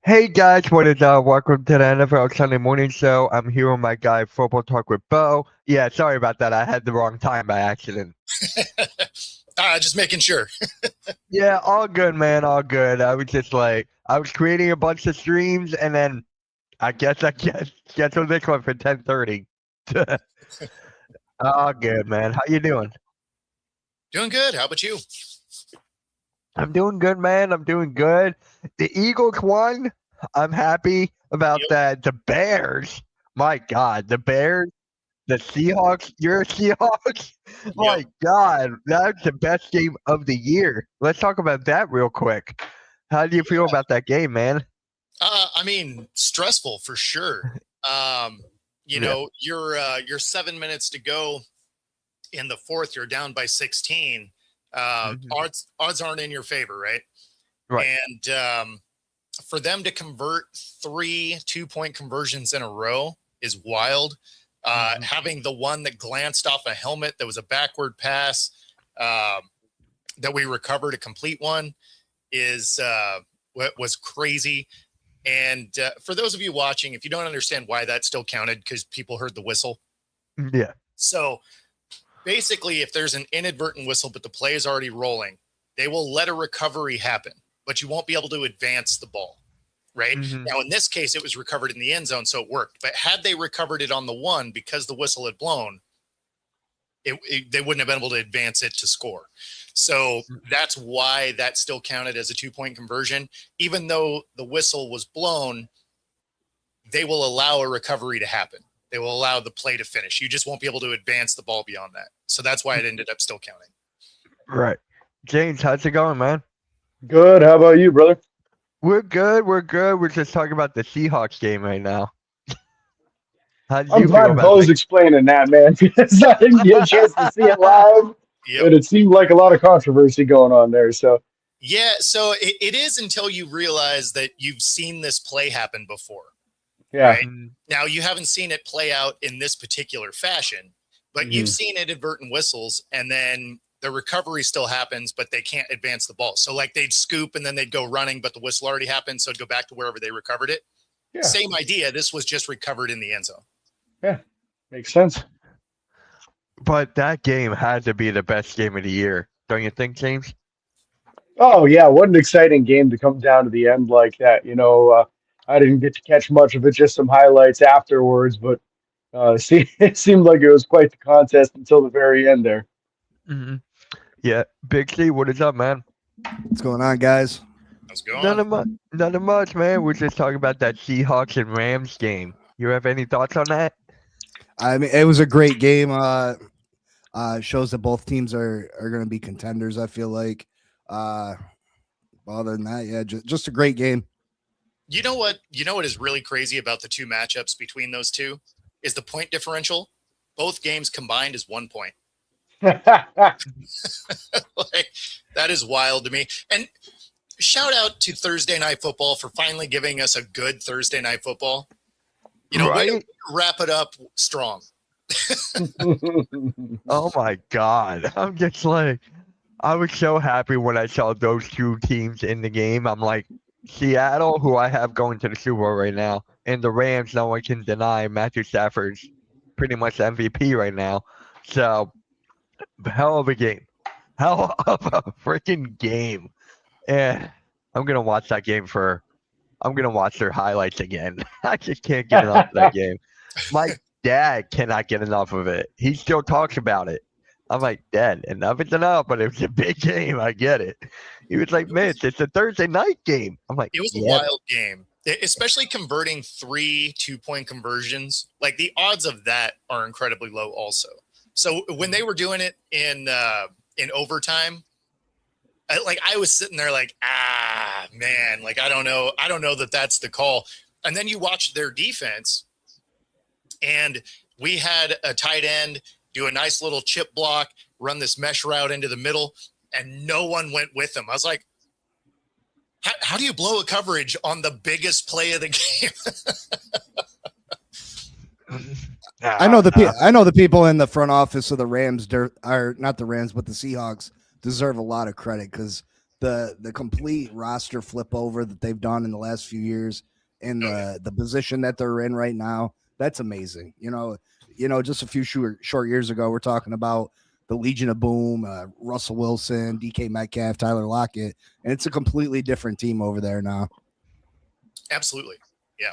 Hey guys, what is up? Welcome to the NFL Sunday Morning Show. I'm here with my guy, Football Talk with Bo. Yeah, sorry about that. I had the wrong time by accident. Just making sure. Yeah, all good, man. All good. I was just like, I was creating a bunch of streams, and then I guess scheduled this one for 10:30. All good, man. How you doing? Doing good. How about you? I'm doing good, man. I'm doing good. The Eagles won. I'm happy about Yep. that. The Bears. My God, the Bears. The Seahawks, you're a Seahawks? Yep. My God, that's the best game of the year. Let's talk about that real quick. How do you feel about that game, man? Stressful for sure. Um, Yeah. you're 7 minutes to go in the fourth. You're down by 16. Mhm. Odds aren't in your favor, right? Right. And for them to convert 3 2-point conversions in a row is wild. Mhm. Having the one that glanced off a helmet that was a backward pass um, that we recovered a complete one is what was crazy. And for those of you watching, if you don't understand why that still counted, because people heard the whistle. Yeah. So basically, if there's an inadvertent whistle, but the play is already rolling, they will let a recovery happen, but you won't be able to advance the ball. Right Mhm. now, in this case, it was recovered in the end zone, so it worked. But had they recovered it on the one because the whistle had blown, they wouldn't have been able to advance it to score. So that's why that still counted as a 2-point conversion. Even though the whistle was blown, they will allow a recovery to happen. They will allow the play to finish. You just won't be able to advance the ball beyond that. So that's why it ended up still counting. Right. James, how's it going, man? Good. How about you, brother? We're good. We're good. We're just talking about the Seahawks game right now. How did I'm you feel glad about Bo's that? explaining that, man, because I didn't get a chance to see it live, Yep. and it seemed like a lot of controversy going on there. So, Yeah. So it is until you realize that you've seen this play happen before. yeah. Right? Mhm. Now, you haven't seen it play out in this particular fashion, but you've Hmm. seen inadvertent whistles, and then the recovery still happens, but they can't advance the ball. So, like, they'd scoop and then they'd go running, but the whistle already happened. So it'd go back to wherever they recovered it. Yeah. Same idea. This was just recovered in the end zone. Yeah. Makes sense. But that game had to be the best game of the year, don't you think, James? Oh, yeah. What an exciting game to come down to the end like that. I didn't get to catch much of it, just some highlights afterwards, but it seemed like it was quite the contest until the very end there. Hmm. Yeah. Big C, what is up, man? What's going on, guys? How's it going? None of much, man. We're just talking about that Seahawks and Rams game. You have any thoughts on that? I mean, it was a great game. Shows that both teams are going to be contenders. I feel like. Uh, Other than that, yeah, just a great game. You know what? You know what is really crazy about the two matchups between those two is the point differential. Both games combined is 1 point. Like, that is wild to me. And shout out to Thursday Night Football for finally giving us a good Thursday Night Football. Way to Right? wrap it up strong. Oh my God. I'm just like, I was so happy when I saw those two teams in the game. I'm like, Seattle, who I have going to the Super Bowl right now, and the Rams, no one can deny Matthew Stafford's pretty much the MVP right now. So, hell of a game. Hell of a freaking game. And I'm going to watch that game I'm going to watch their highlights again. I just can't get enough of that game. My dad cannot get enough of it. He still talks about it. I'm like, Dad, enough is enough, but it was a big game. I get it. He was like, It was, Mitch, it's a Thursday night game. I'm like, it was a yeah. wild game, especially converting 3 2-point conversions. Like, the odds of that are incredibly low also. So when they were doing it in overtime, I was sitting there like, man, like, I don't know that that's the call. And then you watch their defense, and we had a tight end do a nice little chip block, run this mesh route into the middle, and no one went with him. I was like, how do you blow a coverage on the biggest play of the game? I know the people in the front office of the Rams are not the Rams, but the Seahawks deserve a lot of credit because the complete roster flip over that they've done in the last few years and the position that they're in right now, that's amazing. Just a few short years ago, we're talking about the Legion of Boom, Russell Wilson, DK Metcalf, Tyler Lockett, and it's a completely different team over there now. Absolutely. Yeah.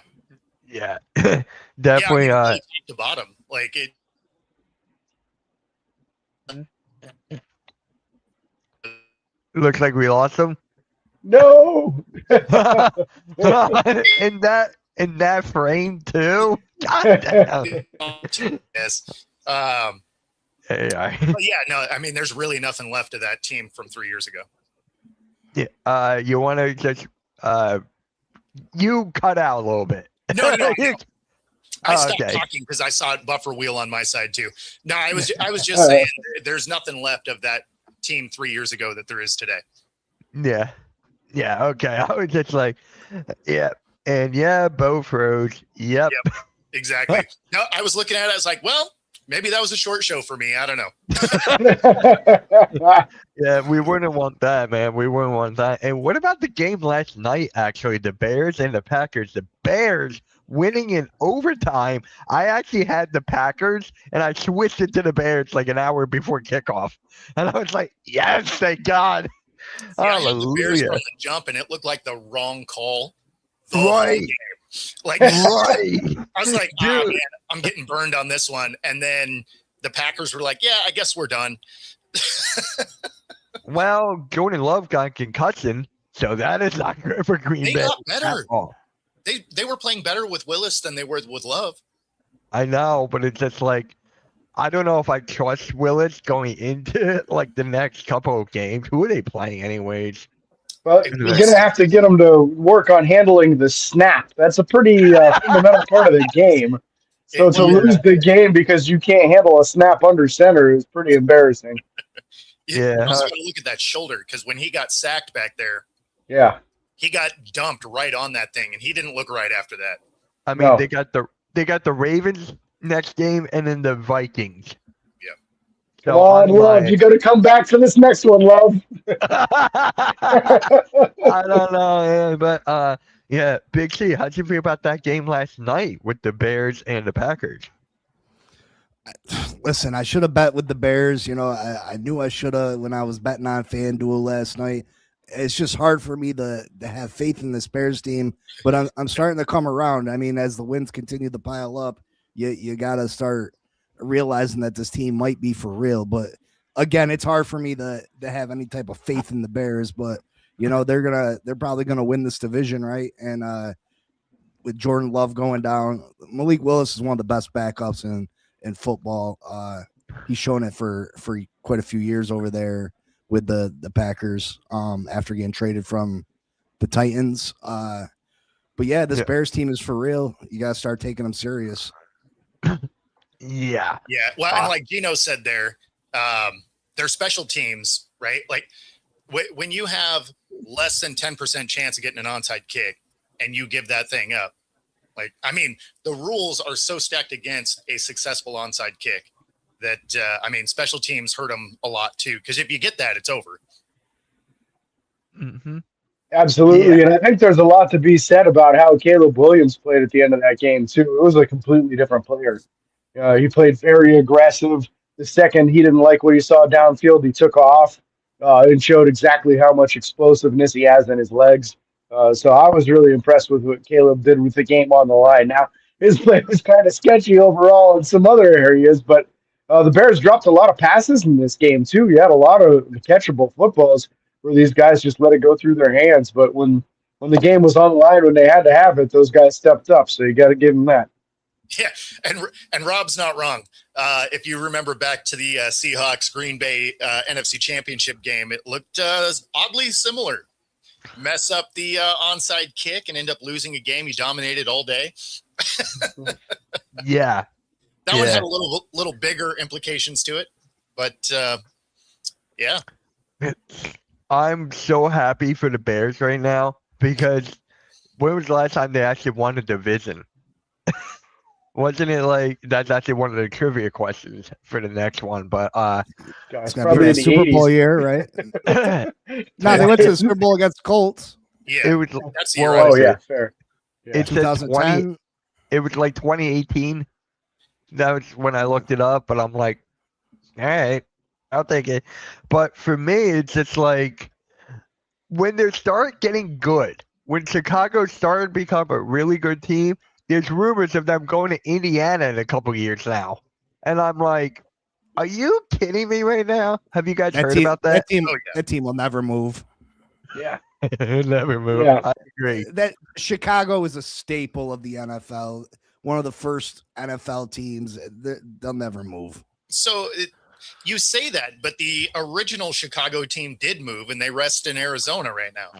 Yeah. Yeah, Definitely. really top to bottom. Like it. Looks like we lost him. No. in that frame too. God damn. Yes. AI. But yeah, no, I mean, there's really nothing left of that team from 3 years ago. Yeah. You want to just you cut out a little bit. No. I stopped Okay. talking because I saw it buffer wheel on my side too. No, I was just saying there's nothing left of that team 3 years ago that there is today. Yeah. Yeah. Okay. I was just like, yeah. And yeah, Bo froze. Yep. Exactly. No, I was looking at it. I was like, well, maybe that was a short show for me. I don't know. Yeah, we wouldn't want that, man. We wouldn't want that. And what about the game last night, actually? The Bears and the Packers. The Bears winning in overtime. I actually had the Packers, and I switched it to the Bears like an hour before kickoff. And I was like, yes, thank God. Yeah, I had the Bears Hallelujah. from the jump, and it looked like the wrong call. The whole Right. game. Like, Right. I was like, Dude. man, I'm getting burned on this one. And then the Packers were like, yeah, I guess we're done. Well, Jordan Love got concussion, so that is not good for Green They Bay. got better. at all. They were playing better with Willis than they were with Love. I know, but it's just like, I don't know if I trust Willis going into like the next couple of games. Who are they playing anyways? Well, you're going to have to get them to work on handling the snap. That's a pretty fundamental part of the game. So to lose the game because you can't handle a snap under center is pretty embarrassing. Yeah. You also got to look at that shoulder because when he got sacked back there, Yeah. he got dumped right on that thing, and he didn't look right after that. I mean, No. they got the Ravens next game and then the Vikings. Yep. Come on, Love. You got to come back for this next one, Love. I don't know, man, but yeah, Big C, how'd you feel about that game last night with the Bears and the Packers? Listen, I should have bet with the Bears. I knew I should have when I was betting on FanDuel last night. It's just hard for me to have faith in this Bears team, but I'm starting to come around. I mean, as the wins continue to pile up, you got to start realizing that this team might be for real. But again, it's hard for me to have any type of faith in the Bears. But they're probably gonna win this division, right? And with Jordan Love going down, Malik Willis is one of the best backups in football. He's shown it for quite a few years over there with the Packers after getting traded from the Titans. But yeah, this Bears team is for real. You got to start taking them serious. Yeah. Yeah. Well, and like Gino said there, they're special teams, right? Like when you have less than 10% chance of getting an onside kick and you give that thing up, like, I mean, the rules are so stacked against a successful onside kick that, I mean, special teams hurt them a lot too. Because if you get that, it's over. Mm-hmm. Absolutely. Yeah. And I think there's a lot to be said about how Caleb Williams played at the end of that game, too. It was a completely different player. He played very aggressive. The second he didn't like what he saw downfield, he took off and showed exactly how much explosiveness he has in his legs. So I was really impressed with what Caleb did with the game on the line. Now, his play was kind of sketchy overall in some other areas, but the Bears dropped a lot of passes in this game, too. You had a lot of catchable footballs where these guys just let it go through their hands. But when the game was on the line, when they had to have it, those guys stepped up. So you got to give them that. Yeah, and Rob's not wrong. If you remember back to the Seahawks Green Bay NFC Championship game, it looked oddly similar. Mess up the onside kick and end up losing a game you dominated all day. Yeah. That one had a little bigger implications to it, but yeah. I'm so happy for the Bears right now because when was the last time they actually won a division? Wasn't it like that's actually one of the trivia questions for the next one? But Gosh, It's gonna be probably the in the Super Bowl 80s. year, right? it No, they went to the Super Bowl against Colts. Yeah, was that's the what year. Oh was yeah, it? fair. Yeah. It said 20. 2010. It was like 2018. That was when I looked it up, but I'm like, all right, I'll take it. But for me, it's just like when they start getting good, when Chicago started to become a really good team, there's rumors of them going to Indiana in a couple years now. And I'm like, are you kidding me right now? Have you guys heard about that? Oh, yeah. That team will never move. Yeah. Never move. Yeah. I agree. That Chicago is a staple of the NFL. One of the first NFL teams. They'll never move. So you say that, but the original Chicago team did move, and they rest in Arizona right now.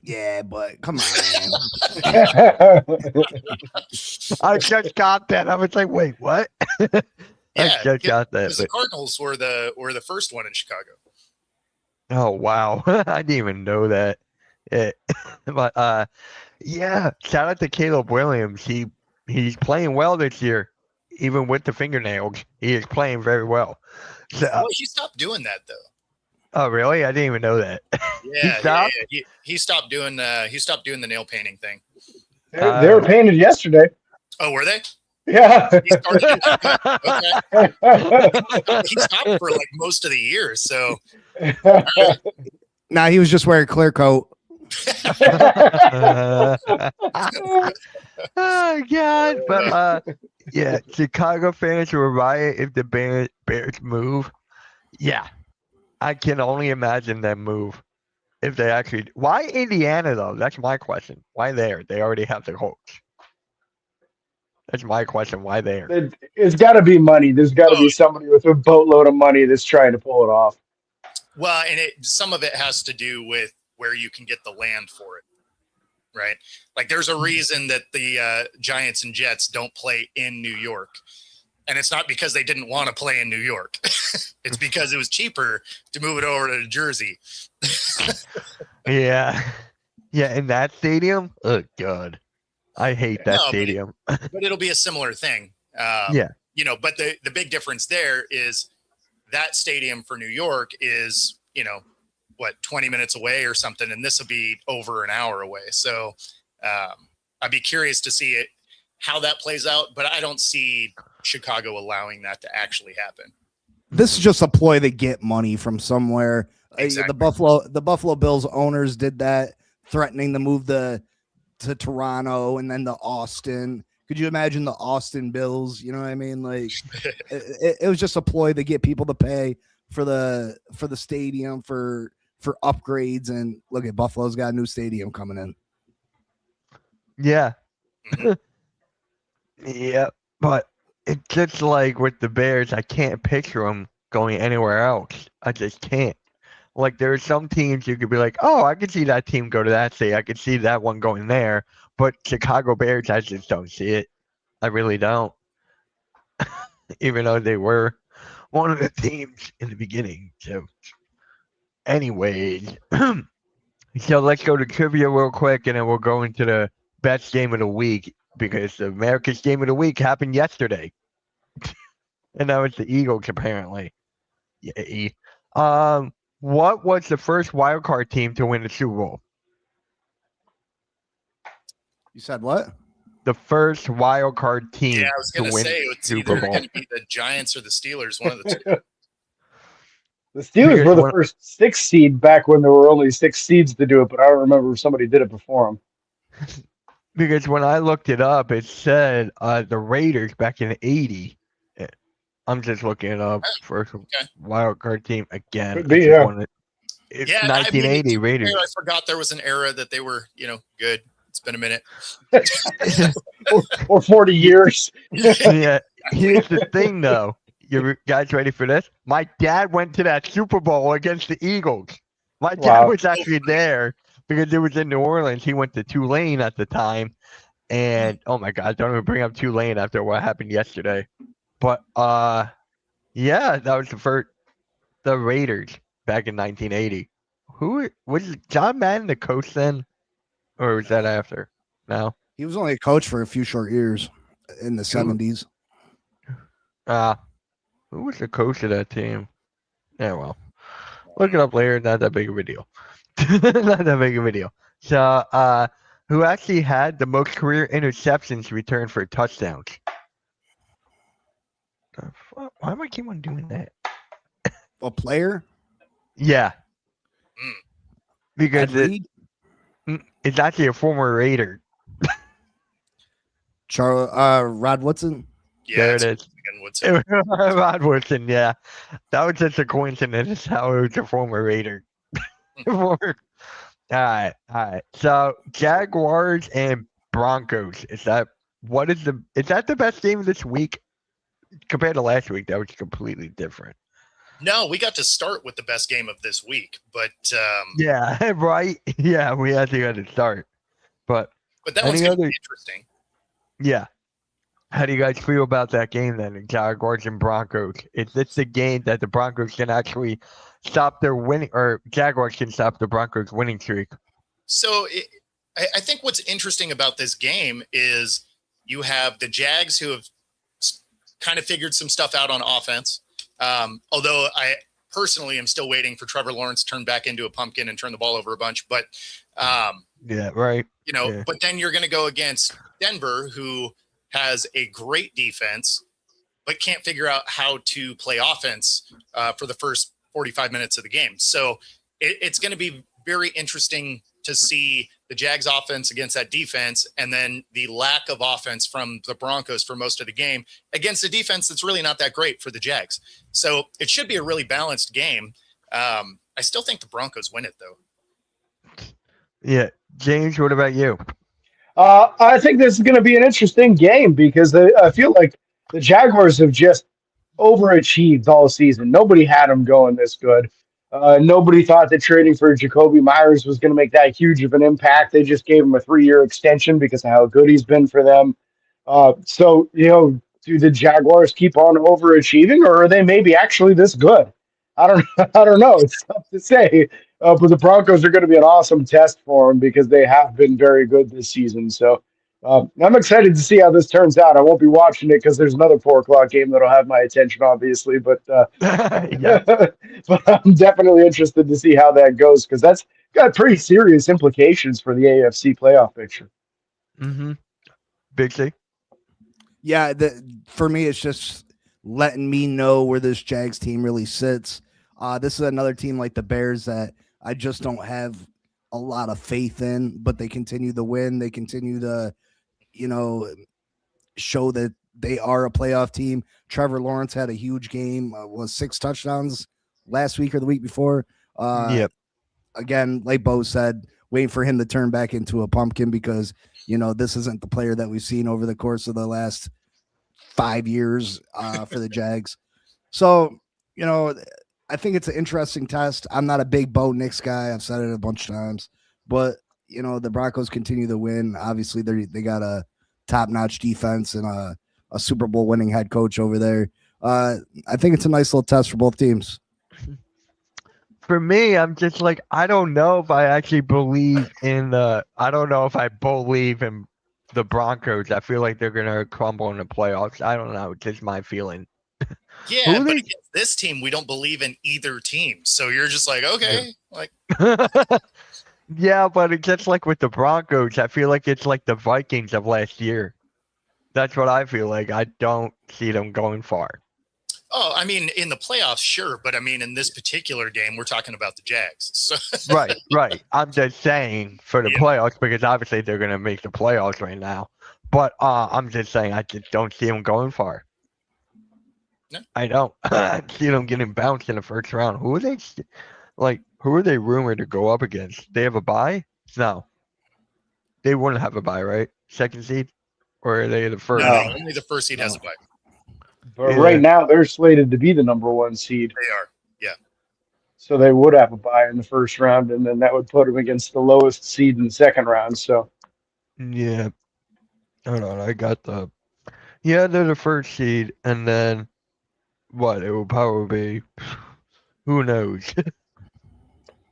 Yeah, but come on, man. I just got that. I was like, wait, what? I Yeah, just got that. because the But, Cardinals were the first one in Chicago. oh wow, I didn't even know that. Yeah. But yeah, shout out to Caleb Williams. He's playing well this year, even with the fingernails. He is playing very well. So, Well, he stopped doing that though. oh really? I didn't even know that. Yeah, stopped? He stopped doing the nail painting thing. They were painted yesterday. Oh, were they? Yeah. He started doing that. Okay. He stopped for like most of the year. So Nah, he was just wearing a clear coat. Oh god, but yeah, Chicago fans will riot if the Bears move. Yeah, I can only imagine them move if they actually. Why Indiana though? That's my question. Why there? They already have the coach. That's my question. Why there? It's got to be money. There's got to Oh. be somebody with a boatload of money that's trying to pull it off. well, and some of it has to do with where you can get the land for it. Right. Like there's a reason that the Giants and Jets don't play in New York. And it's not because they didn't want to play in New York. It's because it was cheaper to move it over to Jersey. Yeah, yeah, in that stadium. Oh god, I hate that No, but stadium. But it'll be a similar thing. Yeah. You know, but the big difference there is that stadium for New York is, 20 minutes away or something. And this will be over an hour away. So I'd be curious to see how that plays out. But I don't see Chicago allowing that to actually happen. This is just a ploy to get money from somewhere. Exactly. The Buffalo Bills owners did that, threatening to move to Toronto and then to Austin. Could you imagine the Austin Bills? You know what I mean? Like it was just a ploy to get people to pay for the stadium for upgrades. And look at Buffalo's got a new stadium coming in. Yeah. Yeah, but it's just like with the Bears, I can't picture them going anywhere else. I just can't. Like there are some teams you could be like, oh, I could see that team go to that state. I could see that one going there. But Chicago Bears, I just don't see it. I really don't. Even though they were one of the teams in the beginning. So, anyways, so let's go to trivia real quick, and then we'll go into the best game of the week because the America's game of the week happened yesterday, and that was the Eagles apparently. Yay. What was the first wild card team to win the Super Bowl? You said what? The first wild card team Yeah, I was going to win say it's Super either Bowl. going to be the Giants or the Steelers, one of the two. The Steelers were the first 6 seed back when there were only 6 seeds to do it, but I don't remember if somebody did it before them. Because when I looked it up, it said the Raiders back in '80. I'm just looking it up. First wild card team again. Could be, yeah. It's Yeah, 1980 to be Raiders. fair, I forgot there was an era that they were, good. It's been a minute. or 40 years. Yeah. Here's the thing, though. You guys ready for this? My dad went to that Super Bowl against the Eagles. My dad was actually there because it was in New Orleans. He went to Tulane at the time. And, oh, my God, don't even bring up Tulane after what happened yesterday. But, yeah, that was the Raiders back in 1980. Who was John Madden the coach then? Or was that after? No. He was only a coach for a few short years in the 70s. Who was the coach of that team? Yeah, well, look it up later. Not that big of a deal. Not that big of a deal. So, who actually had the most career interceptions returned for touchdowns? Why am I keep on doing that? A player? Yeah, Mm. because Ed Reed? it's actually a former Raider. Rod Woodson? Yeah, There it's it is. again Woodson. Rod Woodson, yeah. That was just a coincidence how it was a former Raider. All right. So Jaguars and Broncos. Is that the best game this week compared to last week? That was completely different. No, we got to start with the best game of this week, but Yeah, right. Yeah, we actually had to start. But that one's going to other be interesting. yeah. How do you guys feel about that game then? The Jaguars and Broncos. Is this the game that the Broncos can actually stop their winning, or Jaguars can stop the Broncos winning streak? So I think what's interesting about this game is you have the Jags who have kind of figured some stuff out on offense. Although I personally am still waiting for Trevor Lawrence to turn back into a pumpkin and turn the ball over a bunch. But, yeah, right. But then you're going to go against Denver, who has a great defense, but can't figure out how to play offense for the first 45 minutes of the game. So it's going to be very interesting to see the Jags offense against that defense, and then the lack of offense from the Broncos for most of the game against a defense that's really not that great for the Jags. So it should be a really balanced game. I still think the Broncos win it, though. Yeah. James, what about you? I think this is going to be an interesting game because I feel like the Jaguars have just overachieved all season. Nobody had them going this good. Nobody thought that trading for Jacoby Myers was going to make that huge of an impact. They just gave him a 3-year extension because of how good he's been for them. Do the Jaguars keep on overachieving, or are they maybe actually this good? I don't, I don't know. It's tough to say. But the Broncos are going to be an awesome test for them because they have been very good this season. So I'm excited to see how this turns out. I won't be watching it because there's another 4 o'clock game that'll have my attention, obviously. But Yeah. but I'm definitely interested to see how that goes because that's got pretty serious implications for the AFC playoff picture. Mm-hmm. Big C. Yeah, for me, it's just letting me know where this Jags team really sits. This is another team like the Bears that I just don't have a lot of faith in, but they continue to win. They continue to, show that they are a playoff team. Trevor Lawrence had a huge game, was 6 touchdowns last week or the week before. Yep. Again, like Bo said, waiting for him to turn back into a pumpkin because, this isn't the player that we've seen over the course of the last 5 years for the Jags. So, I think it's an interesting test. I'm not a big Bo Nix guy. I've said it a bunch of times, but the Broncos continue to win. Obviously, they got a top-notch defense and a Super Bowl winning head coach over there. I think it's a nice little test for both teams. For me, I'm just like, I don't know if I actually believe in I don't know if I believe in the Broncos. I feel like they're gonna crumble in the playoffs. I don't know. It's just my feeling. Yeah, but against this team, we don't believe in either team. So you're just like, okay, like. Yeah, but it's just like with the Broncos, I feel like it's like the Vikings of last year. That's what I feel like. I don't see them going far. Oh, I mean, in the playoffs, sure, but I mean, in this particular game, we're talking about the Jags. So. Right. I'm just saying for the playoffs because obviously they're gonna make the playoffs right now. But I'm just saying I just don't see them going far. No. I don't. I see them getting bounced in the first round. Who are they? Who are they rumored to go up against? They have a bye? No. They wouldn't have a bye, right? Second seed, or are they the first? No, only the first seed has a bye. But right now, they're slated to be the number 1 seed. They are, yeah. So they would have a bye in the first round, and then that would put them against the lowest seed in the second round. So, yeah. Hold on, I got they're the first seed, and then what? It will probably be, who knows?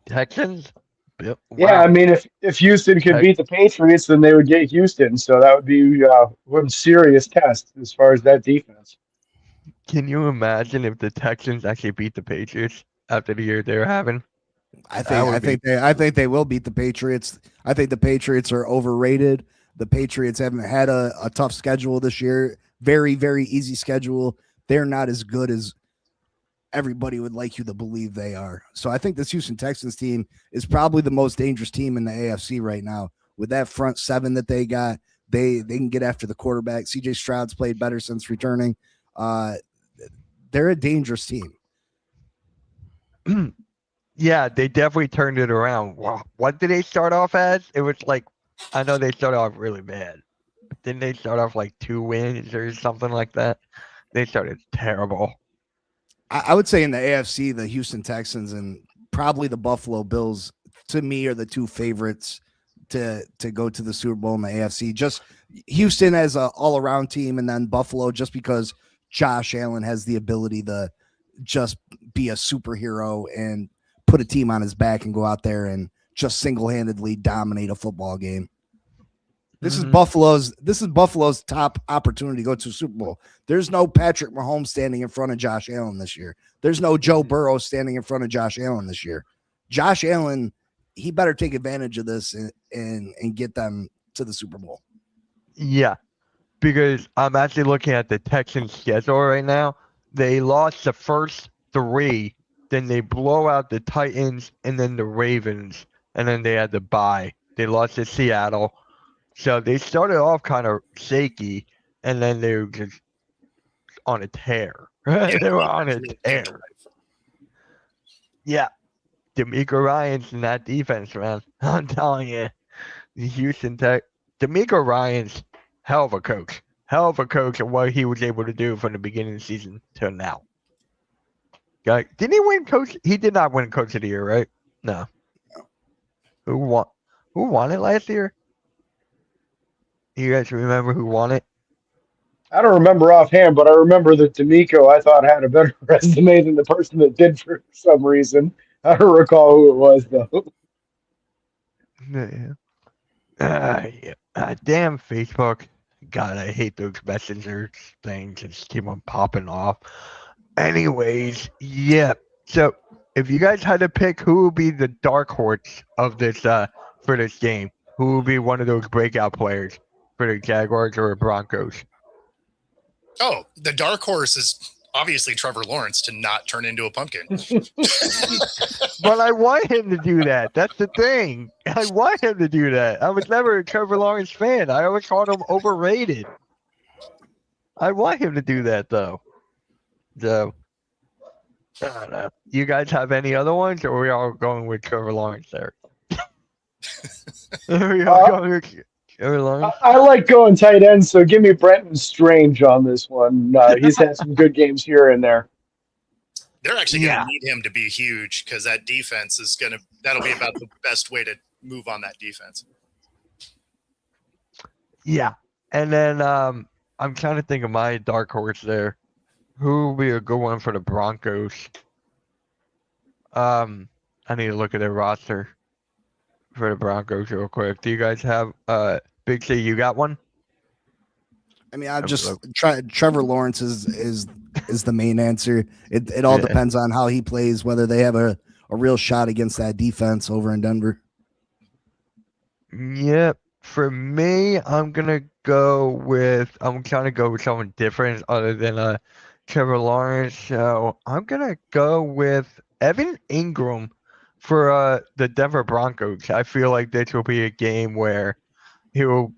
Texans? Wow. Yeah, I mean, if Houston could beat the Patriots, then they would get Houston. So that would be one serious test as far as that defense. Can you imagine if the Texans actually beat the Patriots after the year they're having? I think they will beat the Patriots. I think the Patriots are overrated. The Patriots haven't had a tough schedule this year. Very, very easy schedule. They're not as good as everybody would like you to believe they are. So I think this Houston Texans team is probably the most dangerous team in the AFC right now. With that front seven that they got, they can get after the quarterback. CJ Stroud's played better since returning. They're a dangerous team. Yeah, they definitely turned it around. Wow. What did they start off as? It was like, I know they started off really bad. Didn't they start off like 2 wins or something like that? They started terrible. I would say in the AFC, the Houston Texans and probably the Buffalo Bills, to me, are the two favorites to go to the Super Bowl in the AFC. Just Houston as an all-around team, and then Buffalo just because Josh Allen has the ability to just be a superhero and put a team on his back and go out there and just single-handedly dominate a football game. This is Buffalo's top opportunity to go to a Super Bowl. There's no Patrick Mahomes standing in front of Josh Allen this year. There's no Joe Burrow standing in front of Josh Allen this year. Josh Allen, he better take advantage of this and get them to the Super Bowl. Yeah, because I'm actually looking at the Texans schedule right now. They lost the first 3, then they blow out the Titans and then the Ravens, and then they had the bye. They lost to Seattle. So they started off kind of shaky, and then they were just on a tear. They were on a tear. Yeah, D'Amico Ryans in that defense, man. I'm telling you, the Houston Tech. D'Amico Ryans, hell of a coach. Hell of a coach at what he was able to do from the beginning of the season till now. Didn't he win coach? He did not win coach of the year, right? No. Who won? Who won it last year? You guys remember who won it? I don't remember offhand, but I remember that D'Amico I thought had a better resume than the person that did for some reason. I don't recall who it was though. Yeah. Damn Facebook. God, I hate those messenger things. Just keep on popping off. Anyways, yeah. So if you guys had to pick who would be the dark horse of this for this game, who would be one of those breakout players for the Jaguars or Broncos? Oh, the dark horse is obviously Trevor Lawrence to not turn into a pumpkin. But I want him to do that. That's the thing. I want him to do that. I was never a Trevor Lawrence fan. I always called him overrated. I want him to do that though. So I don't know. You guys have any other ones, or are we all going with Trevor Lawrence there? Are we all going with Trevor Lawrence? I like going tight end, so give me Brenton Strange on this one. He's had some good games here and there. They're actually going to need him to be huge because that defense is that'll be about the best way to move on that defense. Yeah. And then I'm trying to think of my dark horse there. Who would be a good one for the Broncos? I need to look at their roster for the Broncos real quick. Do you guys have Big C, you got one? I mean, I just Trevor Lawrence is the main answer. It all depends on how he plays, whether they have a real shot against that defense over in Denver. Yep. For me, I'm trying to go with someone different other than Trevor Lawrence. So I'm gonna go with Evan Ingram for the Denver Broncos. I feel like this will be a game where he'll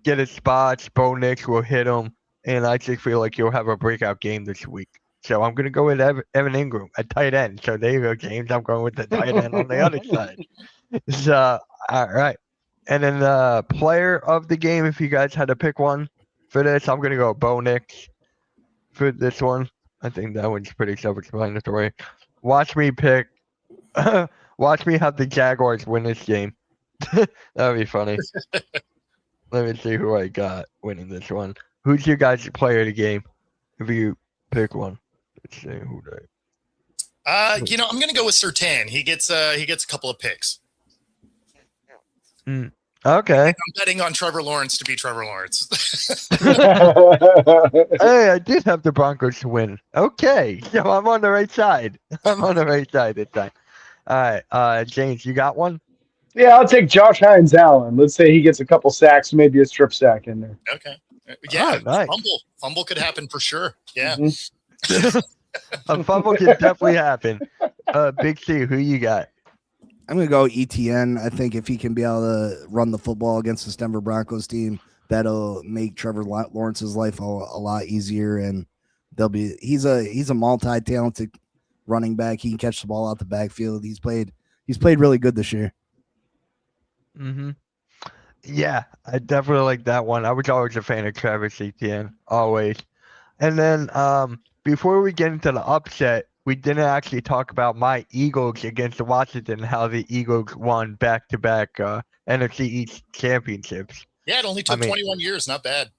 get his spots. Bo Nix will hit him, and I just feel like he'll have a breakout game this week. So I'm gonna go with Evan Ingram at tight end. So there you go, James. I'm going with the tight end on the other side. So all right. And then the player of the game, if you guys had to pick one for this, I'm gonna go Bo Nix for this one. I think that one's pretty self-explanatory. Watch me have the Jaguars win this game. That would be funny. Let me see who I got winning this one. Who's your guys' player of the game? If you pick one. Let's see who they. I'm going to go with Surtain. He gets a couple of picks. Okay. I'm betting on Trevor Lawrence to be Trevor Lawrence. Hey, I did have the Broncos to win. Okay, so I'm on the right side. I'm on the right side this time. All right, James, you got one? Yeah, I'll take Josh Hines Allen. Let's say he gets a couple sacks, maybe a strip sack in there. Okay. Yeah, Oh, nice. Fumble could happen for sure. Yeah. Mhm. A fumble can definitely happen. Big C, who you got? I'm going to go ETN. I think if he can be able to run the football against this Denver Broncos team, that'll make Trevor Lawrence's life a lot easier. And he's a multi-talented running back. He can catch the ball out the backfield. He's played really good this year. Mm-hmm. Yeah, I definitely like that one. I was always a fan of Travis Etienne, always. And then before we get into the upset, we didn't actually talk about my Eagles against Washington, how the Eagles won back-to-back NFC East championships. Yeah, it only took 21 years. Not bad.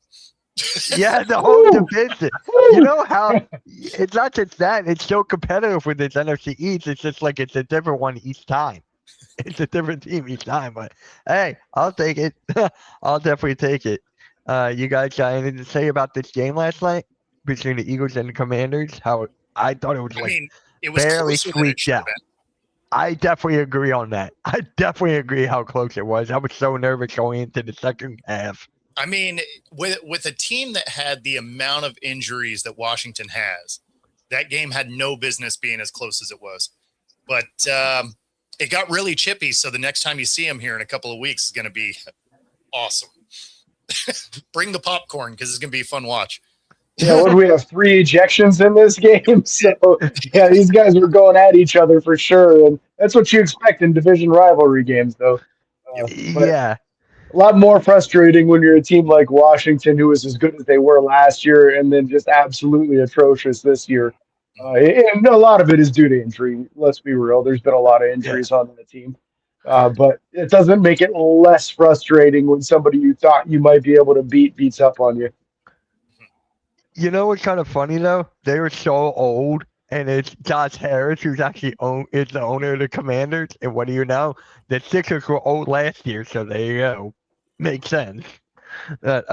Yeah, the whole division. You know how it's not just that, it's so competitive with this NFC East. It's just like it's a different one each time. It's a different team each time. But hey, I'll take it. I'll definitely take it. You guys got anything to say about this game last night between the Eagles and the Commanders? How I thought it was it was barely closer than it squeaked should have out. been. I definitely agree on that. I definitely agree how close it was. I was so nervous going into the second half. I mean, with a team that had the amount of injuries that Washington has, that game had no business being as close as it was. But it got really chippy, so the next time you see him here in a couple of weeks is going to be awesome. Bring the popcorn because it's going to be a fun watch. Yeah, what do we have? 3 ejections in this game? So, yeah, these guys were going at each other for sure. And that's what you expect in division rivalry games, though. Yeah. A lot more frustrating when you're a team like Washington, who was as good as they were last year, and then just absolutely atrocious this year. And a lot of it is due to injury. Let's be real. There's been a lot of injuries on the team. But it doesn't make it less frustrating when somebody you thought you might be able to beats up on you. You know what's kind of funny though? They were so old, and it's Josh Harris who's actually is the owner of the Commanders. And what do you know? The Sixers were old last year, so there you go. Makes sense. But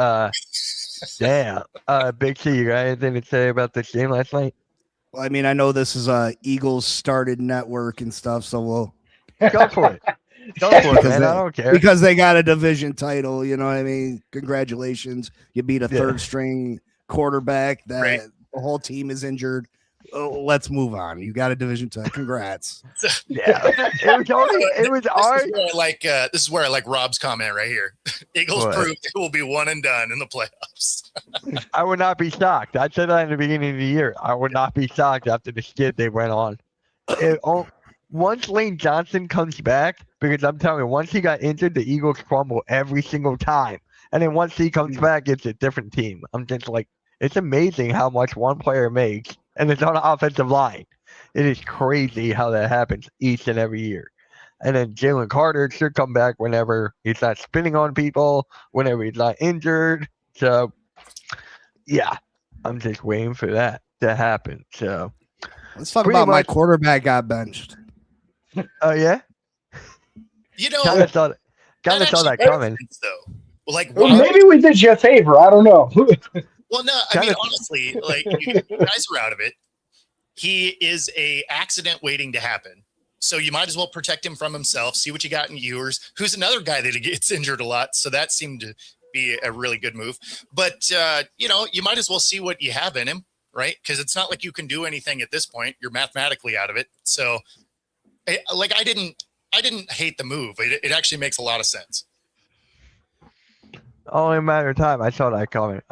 damn. Big C, you got anything to say about this game last night? Well, I mean, I know this is a Eagles started network and stuff, so we'll go for it. Go for it, man. I don't care. Because they got a division title, you know what I mean? Congratulations. You beat a third string quarterback that the whole team is injured. Oh, let's move on. You got a division title. Congrats. Yeah. It was this is where I like Rob's comment right here. Eagles proved it will be one and done in the playoffs. I would not be shocked. I said that in the beginning of the year. I would not be shocked after the skid they went on. Once Lane Johnson comes back, because I'm telling you, once he got injured, the Eagles crumble every single time. And then once he comes back, it's a different team. I'm just like, it's amazing how much one player makes, and it's on the offensive line. It is crazy how that happens each and every year. And then Jalen Carter should come back whenever he's not spinning on people, whenever he's not injured. So, yeah, I'm just waiting for that to happen. So, let's talk about my quarterback got benched. Oh, yeah? You know, kind of saw that coming. Though. Like, well, maybe we did you a favor. I don't know. Well, no, I mean, honestly, like, you guys are out of it. He is a accident waiting to happen. So you might as well protect him from himself. See what you got in Ewers, who's another guy that gets injured a lot. So that seemed to be a really good move. But, you might as well see what you have in him, right? Because it's not like you can do anything at this point. You're mathematically out of it. So, like, I didn't hate the move. It actually makes a lot of sense. Only a matter of time. I saw that coming.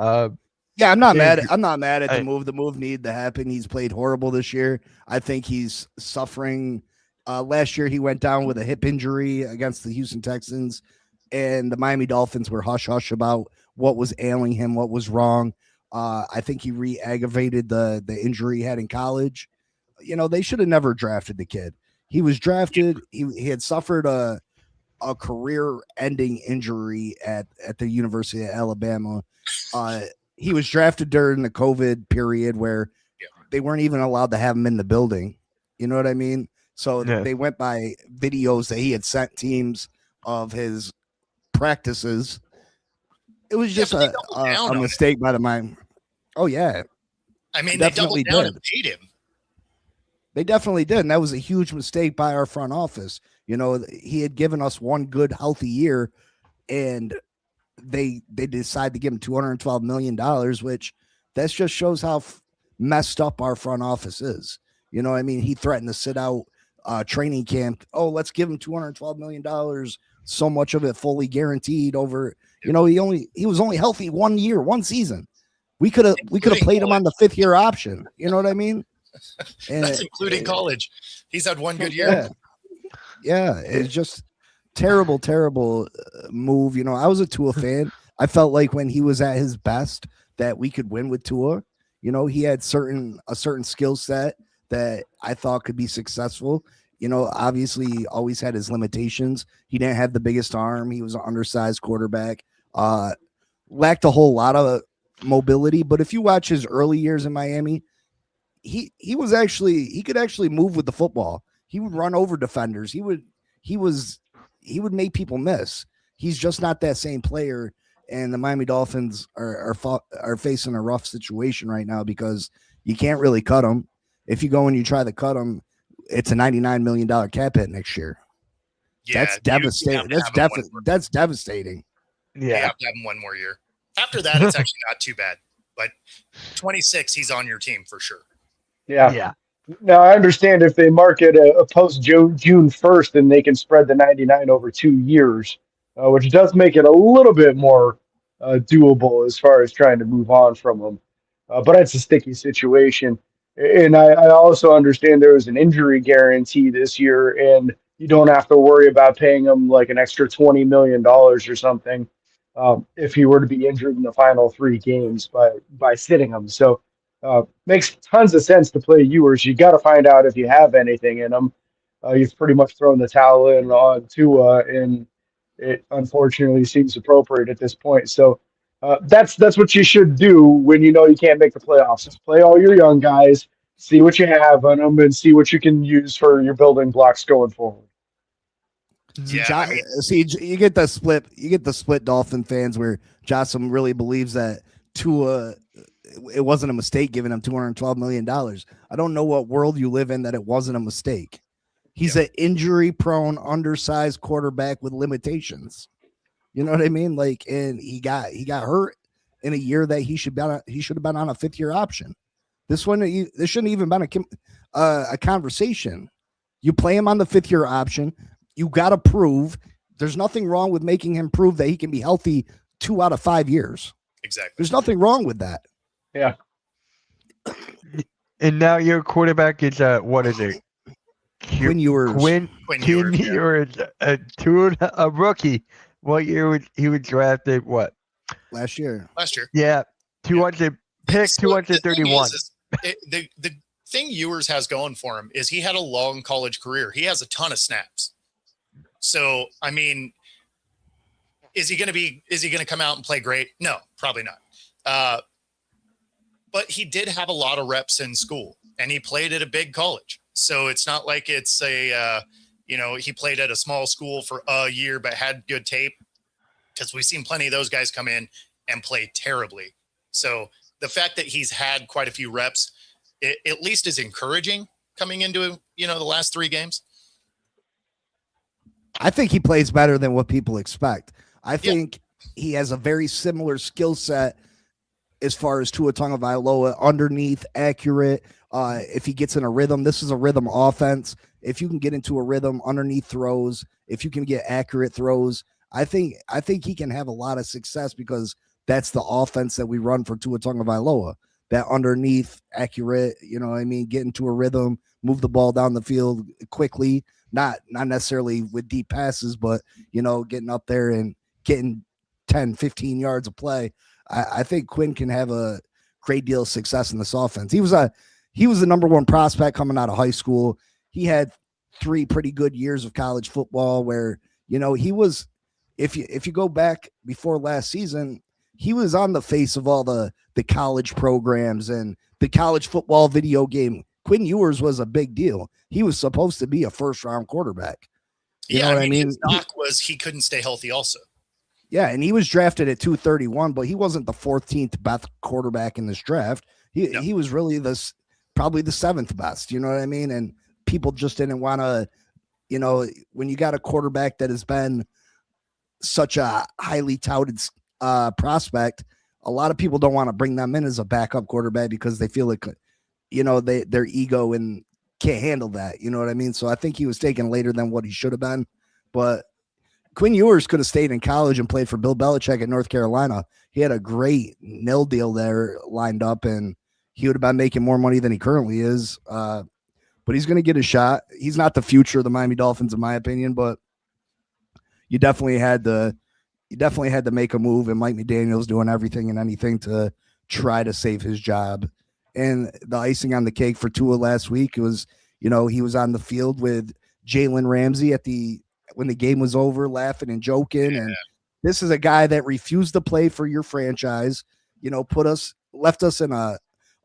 Yeah, I'm not mad. I'm not mad at the move. The move needed to happen. He's played horrible this year. I think he's suffering. Last year, he went down with a hip injury against the Houston Texans, and the Miami Dolphins were hush-hush about what was ailing him, what was wrong. I think he re-aggravated the injury he had in college. You know, they should have never drafted the kid. He was drafted. He had suffered a career-ending injury at the University of Alabama. He was drafted during the COVID period where they weren't even allowed to have him in the building. You know what I mean? So Yeah. they went by videos that he had sent teams of his practices. It was just but they doubled down a on it. mistake by the mind. Oh yeah, I mean, they definitely doubled down did. and paid him. They definitely did, and that was a huge mistake by our front office. You know, he had given us one good, healthy year, and they decide to give him $212 million, which that just shows how messed up our front office is. You know, I mean, he threatened to sit out training camp. Oh, let's give him $212 million. So much of it fully guaranteed over. You know, he was only healthy 1 year, one season. We could have played him on the 5th year option. You know what I mean? And that's including college. He's had one good year. Yeah, it's just terrible move. You know, I was a Tua fan. I felt like when he was at his best that we could win with Tua. You know, he had a certain skill set that I thought could be successful. You know, obviously he always had his limitations. He didn't have the biggest arm. He was an undersized quarterback. Lacked a whole lot of mobility. But if you watch his early years in Miami, he could actually move with the football. He would run over defenders. He would make people miss. He's just not that same player. And the Miami Dolphins are facing a rough situation right now because you can't really cut him. If you go and you try to cut him, it's a $99 million cap hit next year. Yeah, that's devastating. That's devastating. Yeah, you have to have him one more year. After that, it's actually not too bad. But 26, he's on your team for sure. Yeah. Now, I understand if they market a post June 1st, then they can spread the 99 over 2 years, which does make it a little bit more doable as far as trying to move on from them. But it's a sticky situation. And I also understand there was an injury guarantee this year, and you don't have to worry about paying him like an extra $20 million or something if he were to be injured in the final 3 games by sitting him. So makes tons of sense to play Ewers. You got to find out if you have anything in him. You've pretty much thrown the towel in on Tua, and it unfortunately seems appropriate at this point. So that's what you should do when you know you can't make the playoffs. Just play all your young guys, see what you have on them, and see what you can use for your building blocks going forward. Yeah, see, you get the split Dolphin fans where Jocelyn really believes that Tua, it wasn't a mistake giving him $212 million. I don't know what world you live in that it wasn't a mistake. He's an injury-prone, undersized quarterback with limitations. You know what I mean? Like, and he got hurt in a year that he should have been on a 5th year option. This shouldn't even been a conversation. You play him on the 5th year option. You got to prove. There's nothing wrong with making him prove that he can be healthy 2 out of 5 years. Exactly. There's nothing wrong with that. Yeah. And now your quarterback is what is it? Quinn Ewers. Quinn Ewers, a rookie. What year he was drafted? What? Last year. Yeah, 200 pick, So 231. The thing Ewers has going for him is he had a long college career. He has a ton of snaps. So, I mean, is he going to come out and play great? No, probably not. But he did have a lot of reps in school, and he played at a big college. So it's not like it's he played at a small school for a year but had good tape, because we've seen plenty of those guys come in and play terribly. So the fact that he's had quite a few reps, it at least is encouraging coming into the last 3 games. I think he plays better than what people expect. I think he has a very similar skill set as far as Tua Tagovailoa, underneath, accurate. If he gets in a rhythm, this is a rhythm offense. If you can get into a rhythm, underneath throws, if you can get accurate throws, I think he can have a lot of success, because that's the offense that we run for Tua Tagovailoa. That underneath, accurate, get into a rhythm, move the ball down the field quickly, not necessarily with deep passes, but getting up there and getting 10, 15 yards of play. I think Quinn can have a great deal of success in this offense. He was the number 1 prospect coming out of high school. He had 3 pretty good years of college football where, he was, if you go back before last season, he was on the face of all the college programs and the college football video game Quinn Ewers was a big deal. He was supposed to be a first-round quarterback. You know what I mean? His knock was he couldn't stay healthy also. Yeah, and he was drafted at 231, but he wasn't the 14th best quarterback in this draft. He was really probably the 7th best, you know what I mean? And people just didn't want to, when you got a quarterback that has been such a highly touted prospect, a lot of people don't want to bring them in as a backup quarterback because they feel like, their ego and can't handle that. You know what I mean? So I think he was taken later than what he should have been. But Quinn Ewers could have stayed in college and played for Bill Belichick at North Carolina. He had a great nil deal there lined up, and he would have been making more money than he currently is. But he's going to get a shot. He's not the future of the Miami Dolphins, in my opinion, but you definitely had to make a move, and Mike McDaniel's doing everything and anything to try to save his job. And the icing on the cake for Tua last week was, he was on the field with Jalen Ramsey when the game was over, laughing and joking. And this is a guy that refused to play for your franchise, left us in a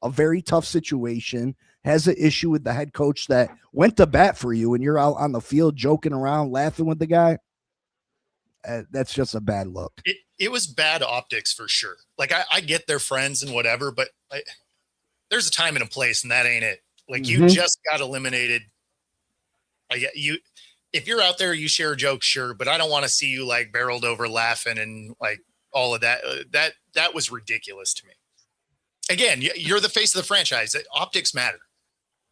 very tough situation, has an issue with the head coach that went to bat for you, and you're out on the field joking around, laughing with the guy. That's just a bad look. It was bad optics for sure. Like I get they're friends and whatever, but there's a time and a place, and that ain't it. Like you just got eliminated. If you're out there, you share a joke, sure, but I don't want to see you like barreled over laughing and like all of that. That was ridiculous to me. Again, you're the face of the franchise. Optics matter.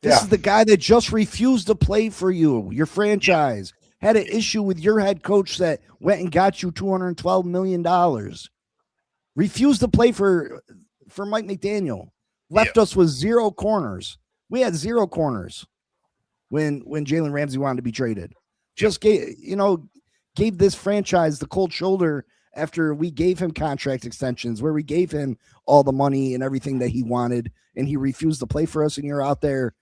This is the guy that just refused to play for you, your franchise. Had an issue with your head coach that went and got you $212 million. Refused to play for Mike McDaniel. Left us with 0 corners. We had 0 corners when Jalen Ramsey wanted to be traded. Just gave this franchise the cold shoulder after we gave him contract extensions, where we gave him all the money and everything that he wanted, and he refused to play for us, and you're out there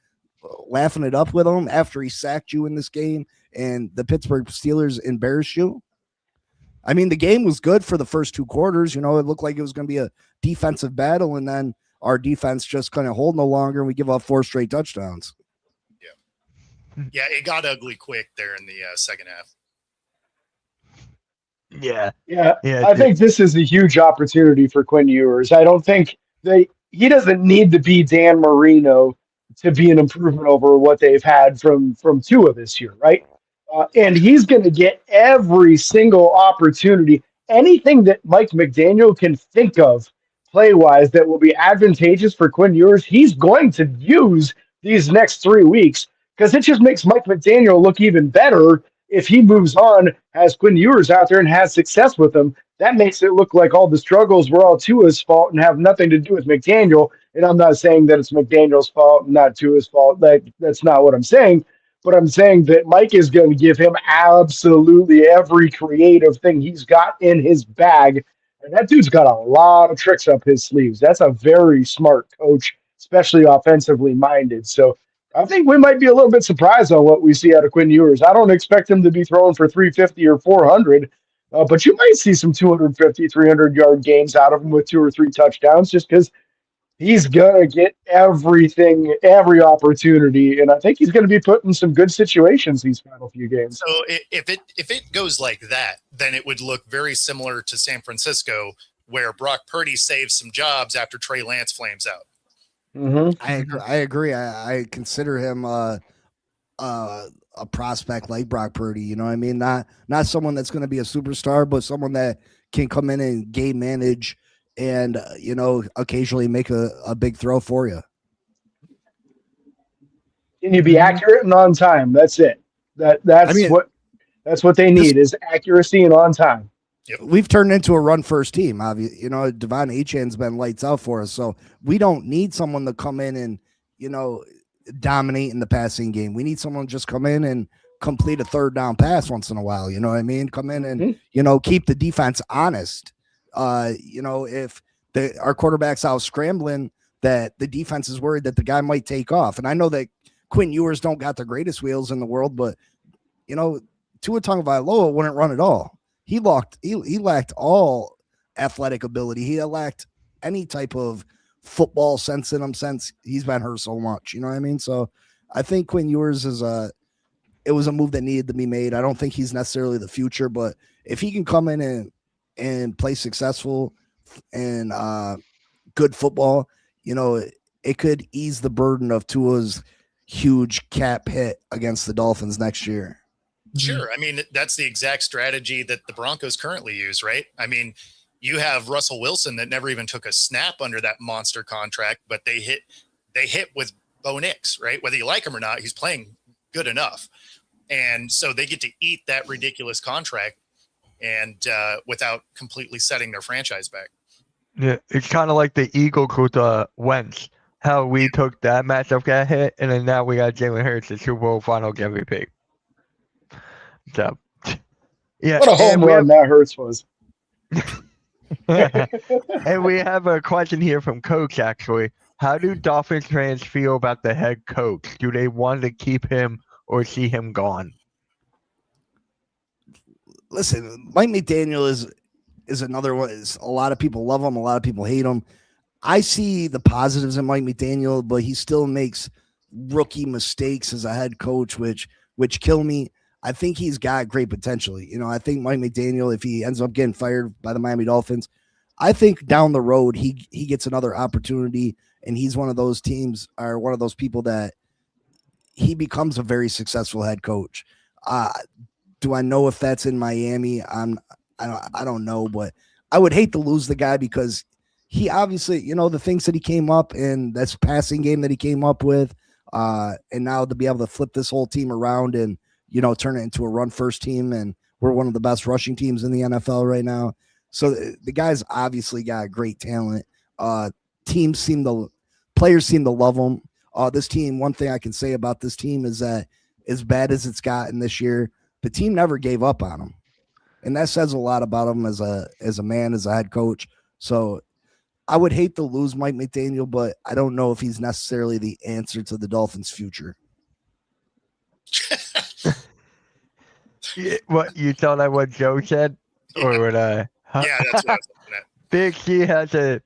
laughing it up with him after he sacked you in this game and the Pittsburgh Steelers embarrassed you. I mean, the game was good for the first 2 quarters. It looked like it was going to be a defensive battle, and then our defense just couldn't hold no longer, and we give up 4 straight touchdowns. Yeah, it got ugly quick there in the second half. Yeah. I think this is a huge opportunity for Quinn Ewers. I don't think he doesn't need to be Dan Marino to be an improvement over what they've had from Tua this year, right? And he's going to get every single opportunity, anything that Mike McDaniel can think of play-wise that will be advantageous for Quinn Ewers, he's going to use these next 3 weeks, because it just makes Mike McDaniel look even better if he moves on, has Quinn Ewers out there and has success with them. That makes it look like all the struggles were all Tua's fault and have nothing to do with McDaniel. And I'm not saying that it's McDaniel's fault, not Tua's fault. That's not what I'm saying. But I'm saying that Mike is going to give him absolutely every creative thing he's got in his bag. And that dude's got a lot of tricks up his sleeves. That's a very smart coach, especially offensively minded. So I think we might be a little bit surprised on what we see out of Quinn Ewers. I don't expect him to be throwing for 350 or 400, but you might see some 250, 300-yard games out of him with 2 or 3 touchdowns, just because he's going to get everything, every opportunity, and I think he's going to be put in some good situations these final few games. So if it goes like that, then it would look very similar to San Francisco, where Brock Purdy saves some jobs after Trey Lance flames out. I agree. I consider him a prospect like Brock Purdy. You know what I mean? Not someone that's going to be a superstar, but someone that can come in and game manage and occasionally make a big throw for you. Can you be accurate and on time? That's it. That's what they need is accuracy and on time. Yep. We've turned into a run-first team. Devon Achan's been lights out for us, so we don't need someone to come in and dominate in the passing game. We need someone to just come in and complete a 3rd down pass once in a while. You know what I mean? Come in and keep the defense honest. If our quarterback's out scrambling, that the defense is worried that the guy might take off. And I know that Quinn Ewers don't got the greatest wheels in the world, but Tua Tagovailoa wouldn't run at all. He lacked all athletic ability. He lacked any type of football sense in him since he's been hurt so much. You know what I mean? So I think Quinn Ewers it was a move that needed to be made. I don't think he's necessarily the future, but if he can come in and play successful and good football, you know, it could ease the burden of Tua's huge cap hit against the Dolphins next year. Sure. I mean, that's the exact strategy that the Broncos currently use, right? I mean, you have Russell Wilson that never even took a snap under that monster contract, but they hit with Bo Nix, right? Whether you like him or not, he's playing good enough. And so they get to eat that ridiculous contract and without completely setting their franchise back. Yeah, it's kind of like the Eagles with Wentz. How we took that matchup got hit, and then now we got Jalen Hurts, the Super Bowl final MVP. So, yeah. What a home run that Hurts was. And we have a question here from Coach, actually. How do Dolphins fans feel about the head coach? Do they want to keep him or see him gone? Listen, Mike McDaniel is another one. A lot of people love him. A lot of people hate him. I see the positives in Mike McDaniel, but he still makes rookie mistakes as a head coach, which kill me. I think he's got great potential. You know, I think Mike McDaniel, if he ends up getting fired by the Miami Dolphins, I think down the road he gets another opportunity, and he's one of those teams or one of those people that he becomes a very successful head coach. Do I know if that's in Miami? I don't know, but I would hate to lose the guy because he obviously, you know, the things that he came up in, that's passing game that he came up with, and now to be able to flip this whole team around and, you know, turn it into a run first team, and we're one of the best rushing teams in the NFL right now. So the guy's obviously got great talent. Players seem to love him. This team, one thing I can say about this team is that as bad as it's gotten this year, the team never gave up on him. And that says a lot about him as a man, as a head coach. So I would hate to lose Mike McDaniel, but I don't know if he's necessarily the answer to the Dolphins' future. What, you thought that what Joe said? Yeah. Or what Yeah, that's what I was looking at. Big C has a,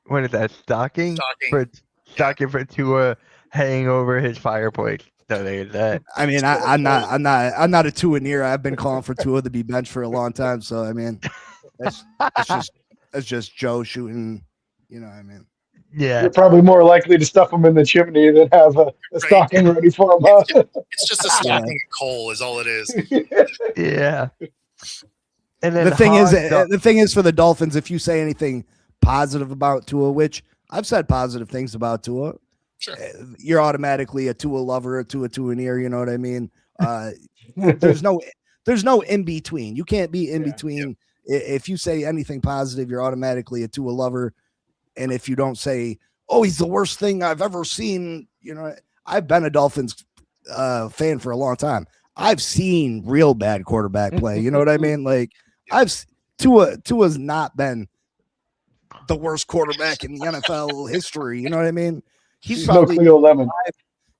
what is that, stocking for Tua hanging over his fireplace. So there's that. I mean, I'm not a Tua near. I've been calling for Tua to be benched for a long time. So I mean, that's just Joe shooting. You know what I mean? Yeah. You're probably more likely to stuff them in the chimney than have a stocking ready for them. Huh? It's just a stocking of coal is all it is. Yeah. And then the thing is for the Dolphins, if you say anything positive about Tua, which I've said positive things about Tua, Sure. You're automatically a Tua lover, a Tua-neer. You know what I mean? There's no in between. You can't be in between. Yeah. If you say anything positive, you're automatically a Tua lover. And if you don't say, "Oh, he's the worst thing I've ever seen," you know, I've been a Dolphins fan for a long time. I've seen real bad quarterback play. You know what I mean? Like Tua's not been the worst quarterback in the NFL history. You know what I mean? He's probably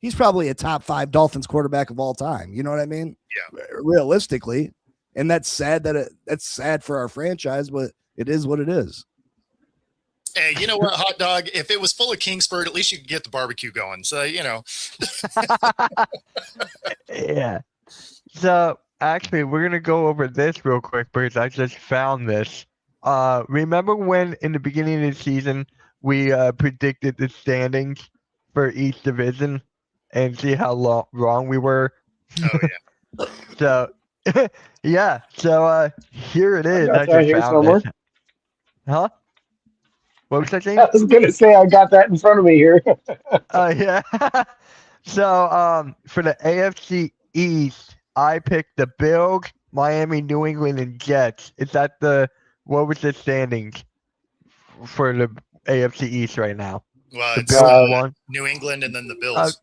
he's probably a top 5 Dolphins quarterback of all time. You know what I mean? Yeah. Realistically, and that's sad that's sad for our franchise, but it is what it is. Hey, you know what, hot dog? If it was full of Kingsford, at least you could get the barbecue going. So, you know. Yeah. So actually, we're gonna go over this real quick because I just found this. Remember when in the beginning of the season we predicted the standings for each division and see how wrong we were? Oh yeah. So yeah. So here it is. I just found this. Huh? What was that saying? I was gonna say I got that in front of me here. Yeah. So for the AFC East, I picked the Bills, Miami, New England, and Jets. Is that what was the standings for the AFC East right now? Well, The it's Bills won. New England and then the Bills.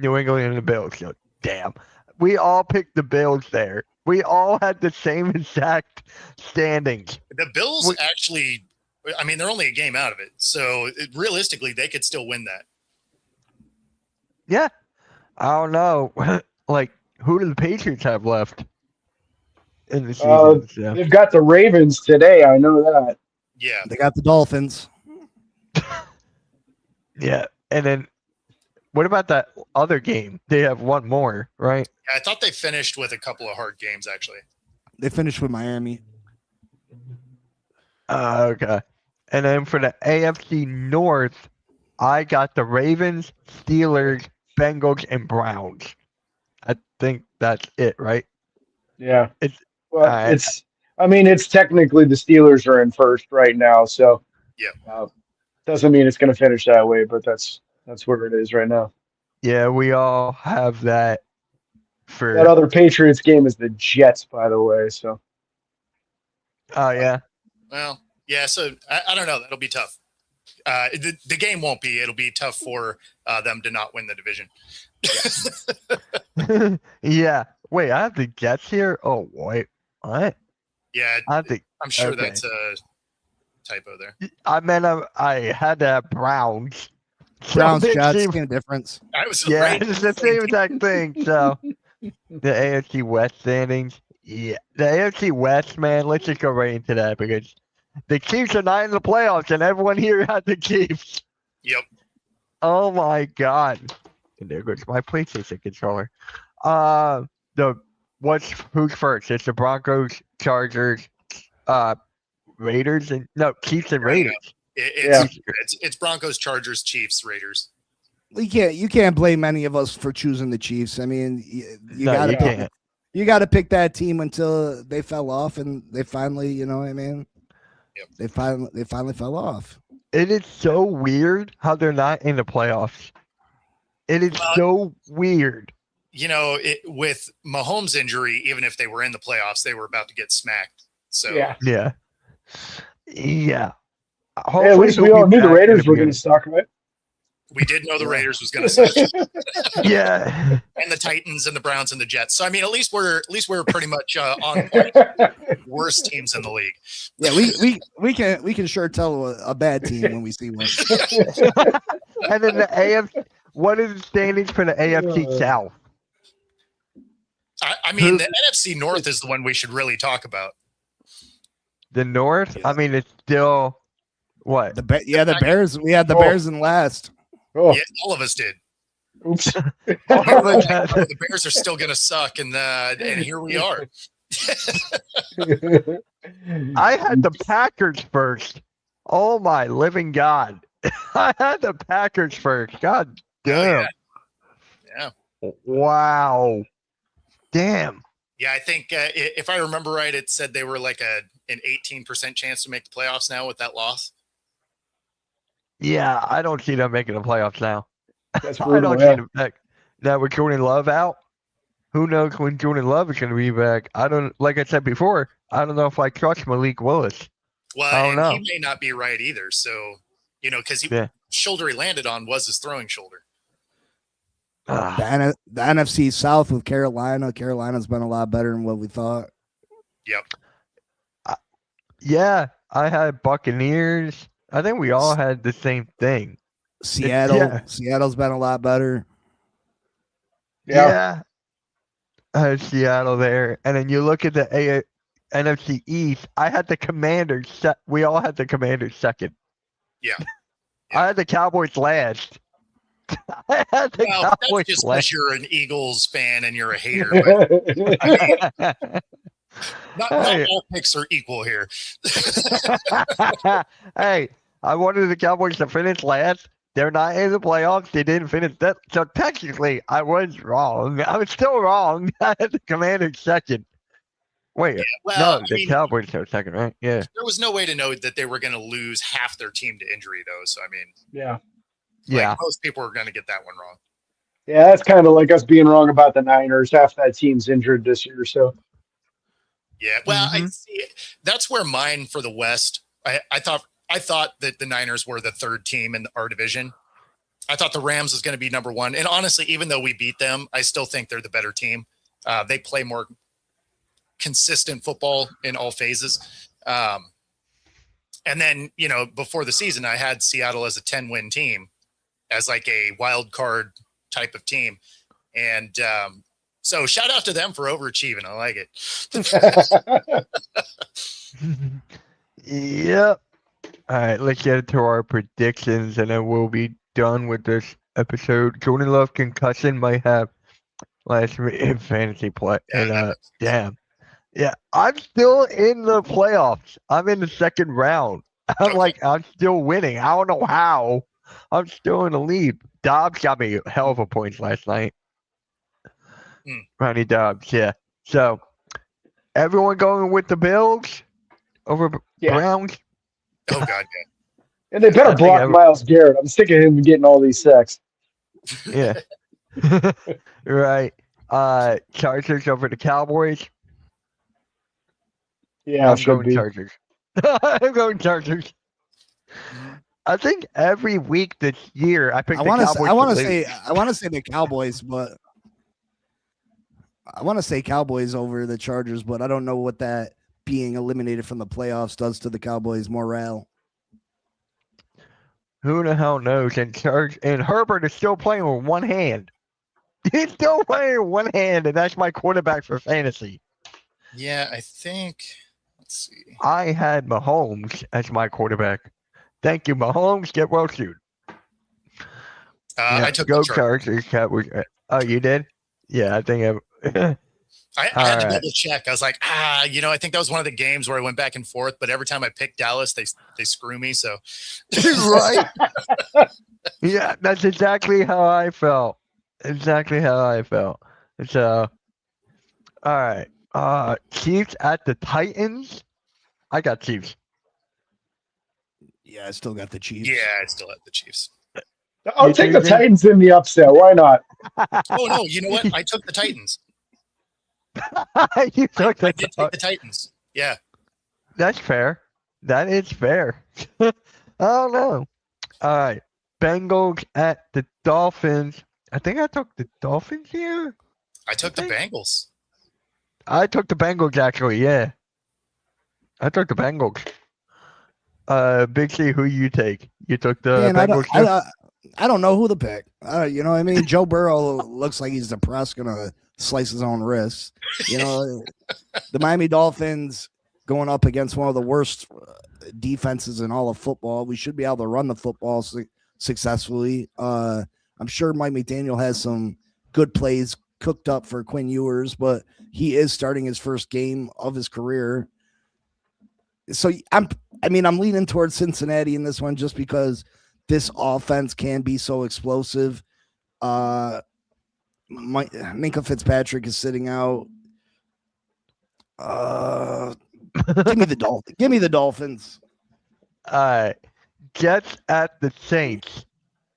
New England and the Bills. So, damn. We all picked the Bills there. We all had the same exact standings. The Bills actually, I mean, they're only a game out of it. So realistically, they could still win that. Yeah. I don't know. Like, who do the Patriots have left in the season? So. They've got the Ravens today. I know that. Yeah. They got the Dolphins. Yeah, and then what about that other game? They have one more, right? Yeah, I thought they finished with a couple of hard games actually. They finished with Miami. Okay. And then for the AFC North, I got the Ravens, Steelers, Bengals, and Browns. I think that's it, right? Yeah. It's Well, uh, I mean, it's technically the Steelers are in first right now, so Yeah. doesn't mean it's going to finish that way, but that's where it is right now. yeah, we all have that That for. other Patriots game is the Jets, by the way. So Oh yeah, Well, yeah. So I don't know. That'll be tough. The game won't be. It'll be tough for them to not win the division. yeah. Wait, I have the Jets here. Oh wait, what? Yeah, I think I'm sure okay. that's a typo there. I meant I had Browns. So Browns, it Jets, seems- same difference. I was Yeah, right. it's the same exact thing. So the AFC West standings. Yeah, the AFC West, man. Let's just go right into that because the Chiefs are not in the playoffs, and everyone here had the Chiefs. Yep. Oh my God! And there goes my PlayStation controller. Who's first? It's the Broncos, Chargers, Raiders, and no Chiefs and No, no, no. Raiders. It's Broncos, Chargers, Chiefs, Raiders. You can't blame any of us for choosing the Chiefs. I mean, you No, gotta you pick, can't. you got to pick that team until they fell off, and they finally, you know what I mean? Yep. They finally fell off. It is so weird how they're not in the playoffs. It is so weird. You know, with Mahomes' injury, even if they were in the playoffs, they were about to get smacked. So yeah. Yeah. Hey, at least we they'll all be knew the back in Raiders were going beginning. to suck, right? we did know the Raiders was going to suck, Yeah. and the Titans and the Browns and the Jets. So I mean, at least we're pretty much on worst teams in the league. Yeah, we can sure tell a bad team when we see one. And then the AFC. What is the standings for the AFC South? I mean, the NFC North is the one we should really talk about. The North? I mean, it's still what? The Bears. We had the Bears in last. Oh, Yeah, all of us did. oops. The Bears are still going to suck, and here we are. I had the Packers first. Oh my living God! I had the Packers first. God damn! Yeah. Wow. Damn. Yeah, I think if I remember right, it said they were like an 18% chance to make the playoffs now with that loss. Yeah, I don't see them making the playoffs now. That's I brutal, don't yeah. see them back. Now with Jordan Love out, who knows when Jordan Love is going to be back? I don't. Like I said before, I don't know if I trust Malik Willis. Well, I don't know. he may not be right either. So, you know, because shoulder he landed on was his throwing shoulder. The NFC South with Carolina. Carolina's been a lot better than what we thought. Yep. Yeah, I had Buccaneers. I think we all had the same thing. Seattle's been a lot better. Yeah. I had Seattle there. And then you look at the NFC East, I had the Commanders. We all had the Commanders second. Yeah. I had the Cowboys last. I had the Well, that's Cowboys just last. because you're an Eagles fan and you're a hater. But not all picks are equal here. Hey, I wanted the Cowboys to finish last. They're not in the playoffs. They didn't finish that. So technically, I was wrong. I was still wrong. I had the Commanders second. Wait, Well, no, the Cowboys are second, right? Yeah. There was no way to know that they were going to lose half their team to injury, though. So, I mean, yeah. most people were going to get that one wrong. Yeah, that's kind of like us being wrong about the Niners. Half that team's injured this year, so. Yeah, well, I see. That's where mine for the West. I thought that the Niners were the third team in our division. I thought the Rams was going to be number one. And honestly, even though we beat them, I still think they're the better team. They play more consistent football in all phases. And then, you know, before the season, I had Seattle as a 10-win team, as like a wild card type of team. And so shout out to them for overachieving. I like it. Yep. All right, let's get into our predictions, and then we'll be done with this episode. Jordan Love concussion might have last week in fantasy play. Yeah, And that makes sense. damn. Yeah, I'm still in the playoffs. I'm in the second round. Okay. I'm still winning. I don't know how. I'm still in the lead. Dobbs got me a hell of a points last night. Hmm. Ronnie Dobbs, yeah. So everyone going with the Bills over Yeah. Browns? Oh God, And they better I think block Miles Garrett. I'm sick of him getting all these sacks. Yeah. Right. Chargers over the Cowboys. Yeah, I'm should going be. Chargers. I'm going Chargers. I think every week this year I pick I the want to. Cowboys. I want to to say. lose. I want to say the Cowboys, but I want to say Cowboys over the Chargers, but I don't know what that being eliminated from the playoffs does to the Cowboys' morale. Who the hell knows? And Herbert is still playing with one hand. He's still playing with one hand, and that's my quarterback for fantasy. yeah. I think. Let's see. I had Mahomes as my quarterback. Thank you, Mahomes. Get well soon. I took go the Chargers. Chargers. Cowboys. Oh, you did? Yeah, I think I had to All right. double check. I was like, I think that was one of the games where I went back and forth. But every time I pick Dallas, they screw me. So right. Yeah, that's exactly how I felt. Exactly how I felt. So, all right. Chiefs at the Titans. I got Chiefs. Yeah, I still got the Chiefs. yeah, I still have the Chiefs. I'll You take the choosing? Titans in the upset. Why not? Oh no, you know what? I took the Titans. You took I the did take the Titans. Yeah. That's fair. That is fair. I don't know. All right. Bengals at the Dolphins. I think I took the Dolphins here. I took the think- Bengals. I took the Bengals actually, yeah. I took the Bengals. Big C, who you take? You took the Man, Bengals too? I don't know who to pick. You know what I mean? Joe Burrow looks like he's depressed, gonna slice his own wrists. You know, the Miami Dolphins going up against one of the worst defenses in all of football. We should be able to run the football successfully. I'm sure Mike McDaniel has some good plays cooked up for Quinn Ewers, but he is starting his first game of his career. So I'm leaning towards Cincinnati in this one just because this offense can be so explosive. Minka Fitzpatrick is sitting out. Give me the Dolphins. Give me the Dolphins. All right. Jets at the Saints.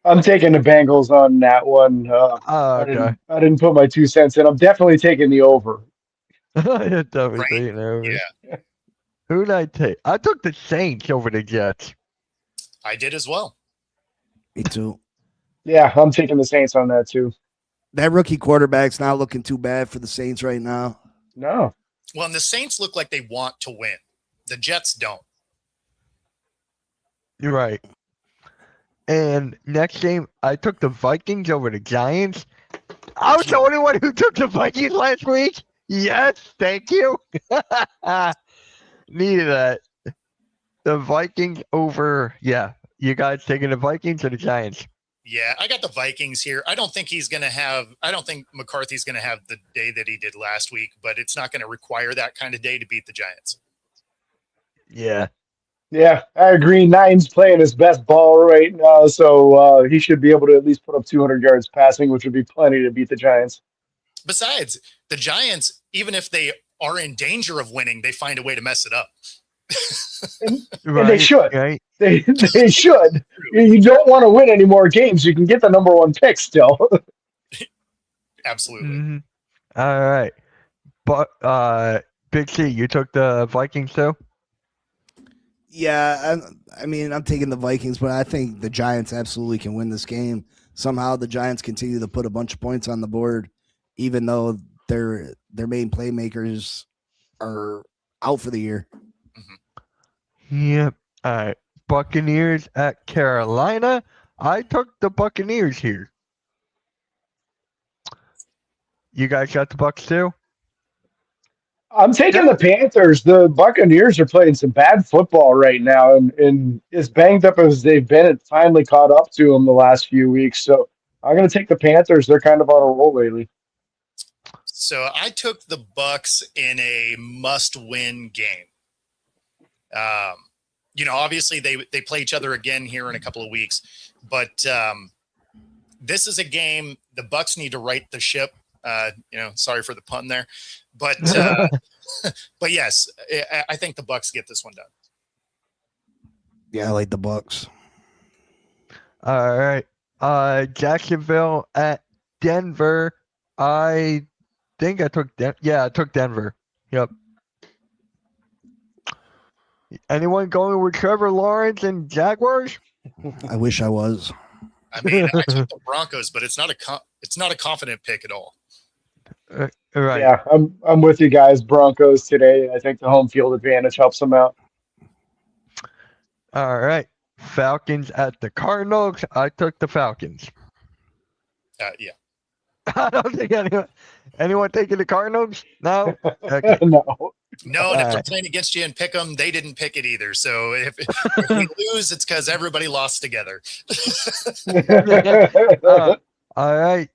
I'm taking the Bengals on that one. Okay. I didn't put my 2 cents in. I'm definitely taking the over. You're definitely Right. taking it over. Yeah. Who did I take? I took the Saints over the Jets. I did as well. Me too. Yeah, I'm taking the Saints on that too. That rookie quarterback's not looking too bad for the Saints right now. No. Well, and the Saints look like they want to win. The Jets don't. You're right. And next game, I took the Vikings over the Giants. I was the only one who took the Vikings last week. Yes, thank you. Needed that. The Vikings over, yeah. You guys taking the Vikings or the Giants? Yeah, I got the Vikings here. I don't think McCarthy's going to have the day that he did last week, but it's not going to require that kind of day to beat the Giants. Yeah. Yeah, I agree. Nine's playing his best ball right now, so he should be able to at least put up 200 yards passing, which would be plenty to beat the Giants. Besides, the Giants, even if they are in danger of winning, they find a way to mess it up. And they should. Right. They should. You don't want to win any more games. You can get the number 1 pick still. Absolutely. Mm-hmm. All right. But Big C, you took the Vikings too? Yeah, I'm taking the Vikings, but I think the Giants absolutely can win this game. Somehow the Giants continue to put a bunch of points on the board, even though their main playmakers are out for the year. Yep. All right. Buccaneers at Carolina. I took the Buccaneers here. You guys got the Bucks too? I'm taking the Panthers. The Buccaneers are playing some bad football right now, and as banged up as they've been, it finally caught up to them the last few weeks. So I'm going to take the Panthers. They're kind of on a roll lately. So I took the Bucks in a must-win game. Obviously they play each other again here in a couple of weeks, but this is a game the Bucks need to right the ship. Sorry for the pun there, but but yes, I think the Bucks get this one done. Yeah, I like the Bucks. All right. Jacksonville at Denver. I think I took I took Denver. Yep. Anyone going with Trevor Lawrence and Jaguars? I wish I was. I mean, I took the Broncos, but it's not a confident pick at all. Right. Yeah, I'm with you guys. Broncos today. I think the home field advantage helps them out. All right. Falcons at the Cardinals. I took the Falcons. Yeah. I don't think anyone taking the Cardinals? No? Okay. No, and if they're playing against you and pick them, they didn't pick it either. So if we lose, it's because everybody lost together. All right,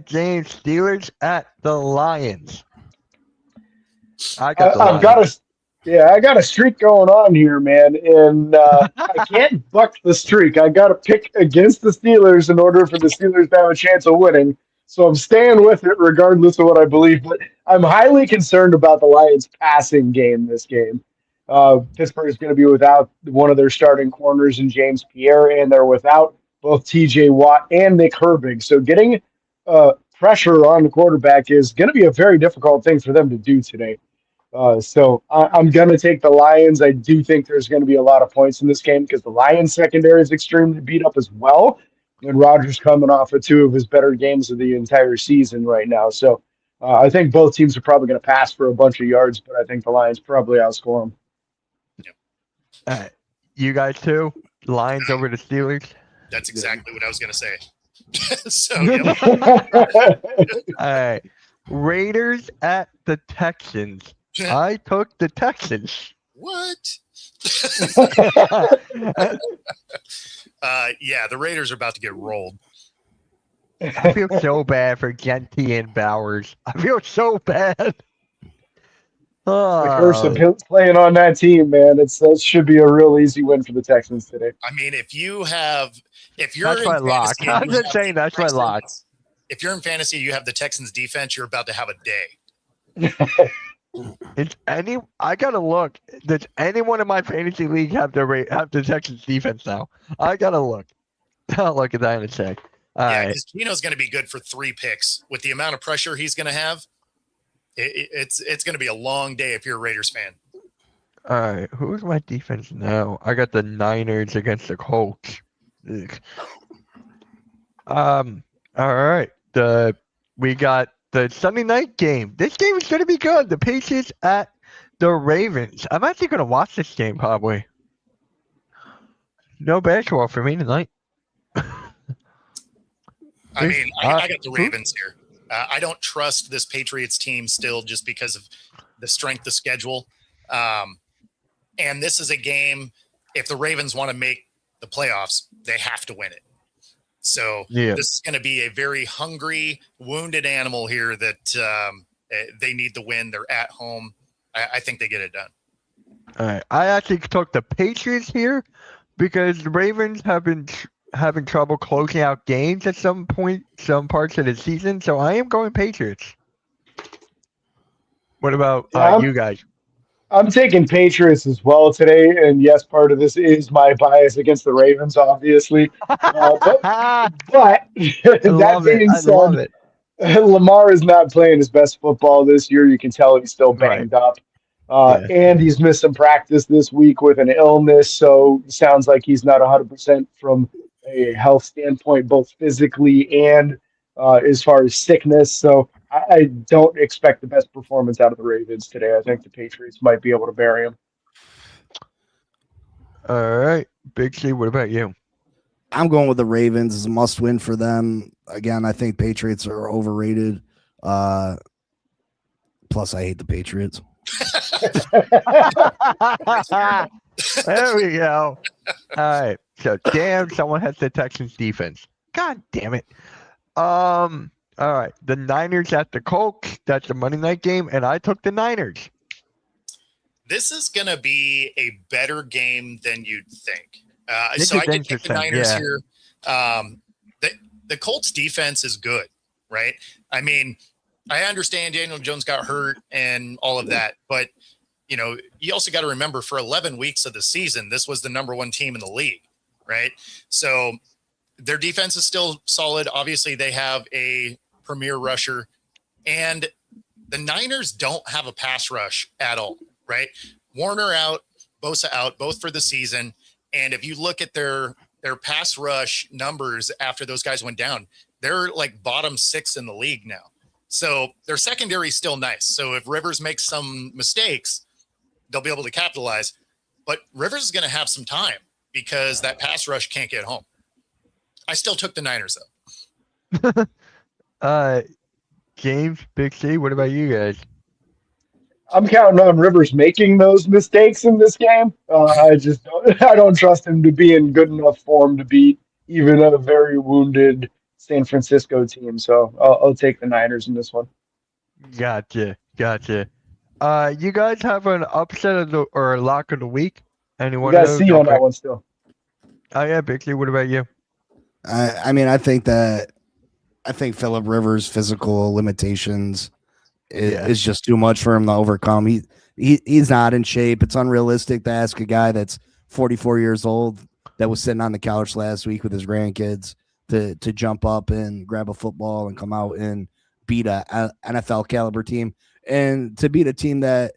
James. Steelers at the Lions. I got a streak going on here, man, and I can't buck the streak. I got to pick against the Steelers in order for the Steelers to have a chance of winning. So I'm staying with it regardless of what I believe. But I'm highly concerned about the Lions' passing game this game. Pittsburgh is going to be without one of their starting corners in James Pierre, and they're without both T.J. Watt and Nick Herbig. So getting pressure on the quarterback is going to be a very difficult thing for them to do today. So I'm going to take the Lions. I do think there's going to be a lot of points in this game because the Lions secondary is extremely beat up as well. And Rodgers coming off of two of his better games of the entire season right now. So I think both teams are probably going to pass for a bunch of yards, but I think the Lions probably outscore them. Yep. You guys too? Lions over the Steelers? That's exactly what I was going to say. So, All right. Raiders at the Texans. I took the Texans. What? The Raiders are about to get rolled. I feel so bad for Genty and Bowers. I feel so bad. The curse of playing on that team, man. That should be a real easy win for the Texans today. I mean, if you're that's my lock. I'm just saying that's my lock. If you're in fantasy, you have the Texans defense. You're about to have a day. I gotta look. Does anyone in my fantasy league have the Texans defense now? I gotta look. I'll look at that in a sec. Because Gino's going to be good for 3 picks with the amount of pressure he's going to have. It's going to be a long day if you're a Raiders fan. All right, who's my defense now? I got the Niners against the Colts. All right, we got the Sunday night game. This game is going to be good. The Patriots at the Ravens. I'm actually going to watch this game probably. No basketball for me tonight. I mean, I got the Ravens here. I don't trust this Patriots team still just because of the strength of schedule. And this is a game, if the Ravens want to make the playoffs, they have to win it. So This is going to be a very hungry, wounded animal here that they need the win. They're at home. I think they get it done. All right. I actually took the Patriots here because the Ravens have been having trouble closing out games at some parts of the season. So I am going Patriots. What about you guys? I'm taking Patriots as well today. And yes, part of this is my bias against the Ravens, obviously. But that being said, Lamar is not playing his best football this year. You can tell he's still banged up. And he's missed some practice this week with an illness. So it sounds like he's not 100% from a health standpoint, both physically and as far as sickness. So I don't expect the best performance out of the Ravens today. I think the Patriots might be able to bury them. All right. Big C, what about you? I'm going with the Ravens. It's a must win for them. Again, I think Patriots are overrated. Plus, I hate the Patriots. There we go. All right. So damn, someone has the Texans defense. God damn it. All right. The Niners at the Colts. That's the Monday night game, and I took the Niners. This is going to be a better game than you'd think. This So is I did take the interesting, Niners yeah. here. The Colts defense is good, right? I mean, I understand Daniel Jones got hurt and all of that, but you also got to remember for 11 weeks of the season, this was the number one team in the league, right? So their defense is still solid. Obviously, they have a premier rusher, and the Niners don't have a pass rush at all, right? Warner out, Bosa out, both for the season. And if you look at their pass rush numbers after those guys went down, they're like bottom 6 in the league now. So their secondary is still nice. So if Rivers makes some mistakes, they'll be able to capitalize. But Rivers is going to have some time because that pass rush can't get home. I still took the Niners, though. James, Big C, what about you guys? I'm counting on Rivers making those mistakes in this game. I don't trust him to be in good enough form to beat even a very wounded San Francisco team. So I'll take the Niners in this one. Gotcha. You guys have an upset or a lock of the week? Anyone? You guys see on that one still. Oh yeah, Big C, what about you? I think Phillip Rivers' physical limitations is just too much for him to overcome. He's not in shape. It's unrealistic to ask a guy that's 44 years old that was sitting on the couch last week with his grandkids to jump up and grab a football and come out and beat a NFL caliber team, and to beat a team that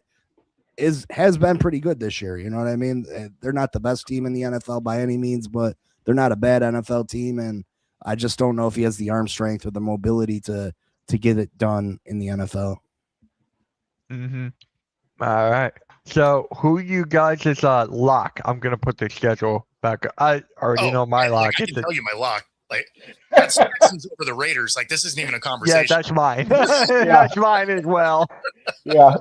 has been pretty good this year. You know what I mean? They're not the best team in the NFL by any means, but they're not a bad NFL team, and I just don't know if he has the arm strength or the mobility to get it done in the NFL. Mm-hmm. All right. So who you guys is lock? I'm gonna put the schedule back. I already know my lock. I can tell you my lock. Like that's Texans over the Raiders. Like this isn't even a conversation. Yeah, that's mine. That's mine as well. Yeah.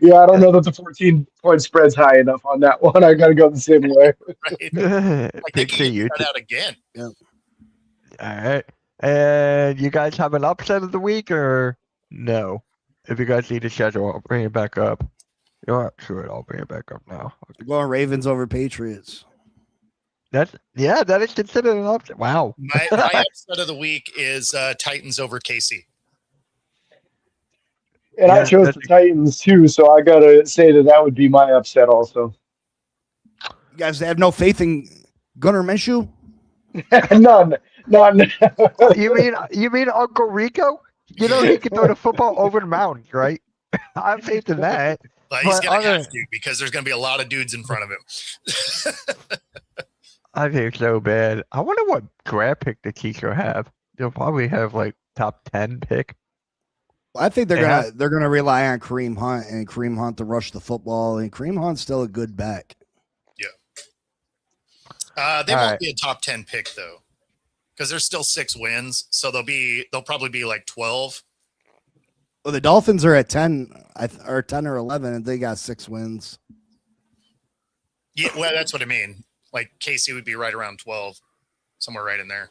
Yeah, I don't know that the 14-point spread's high enough on that one. I got to go the same way. Right. Like they can get that out again. Yeah. All right. And you guys have an upset of the week or no? If you guys need a schedule, I'll bring it back up. You know what? Screw it. I'll bring it back up now. We're going Ravens over Patriots. That is considered an upset. Wow. My upset of the week is Titans over KC. And I chose the Titans too, so I got to say that would be my upset also. You guys have no faith in Gunnar Minshew? None. You mean Uncle Rico? You know he can throw the football over the mountains, right? I have faith in that. But he's going to have to because there's going to be a lot of dudes in front of him. I think so bad. I wonder what draft pick the Chiefs will have. They'll probably have like top 10 pick. I think they're gonna rely on Kareem Hunt to rush the football, and Kareem Hunt's still a good back. Yeah. They won't be a top 10 pick though, because there's still 6 wins, so they'll probably be like 12. Well, the Dolphins are at 10, or 10 or 11, and they got 6 wins. Yeah, well, that's what I mean. Like KC would be right around 12, somewhere right in there.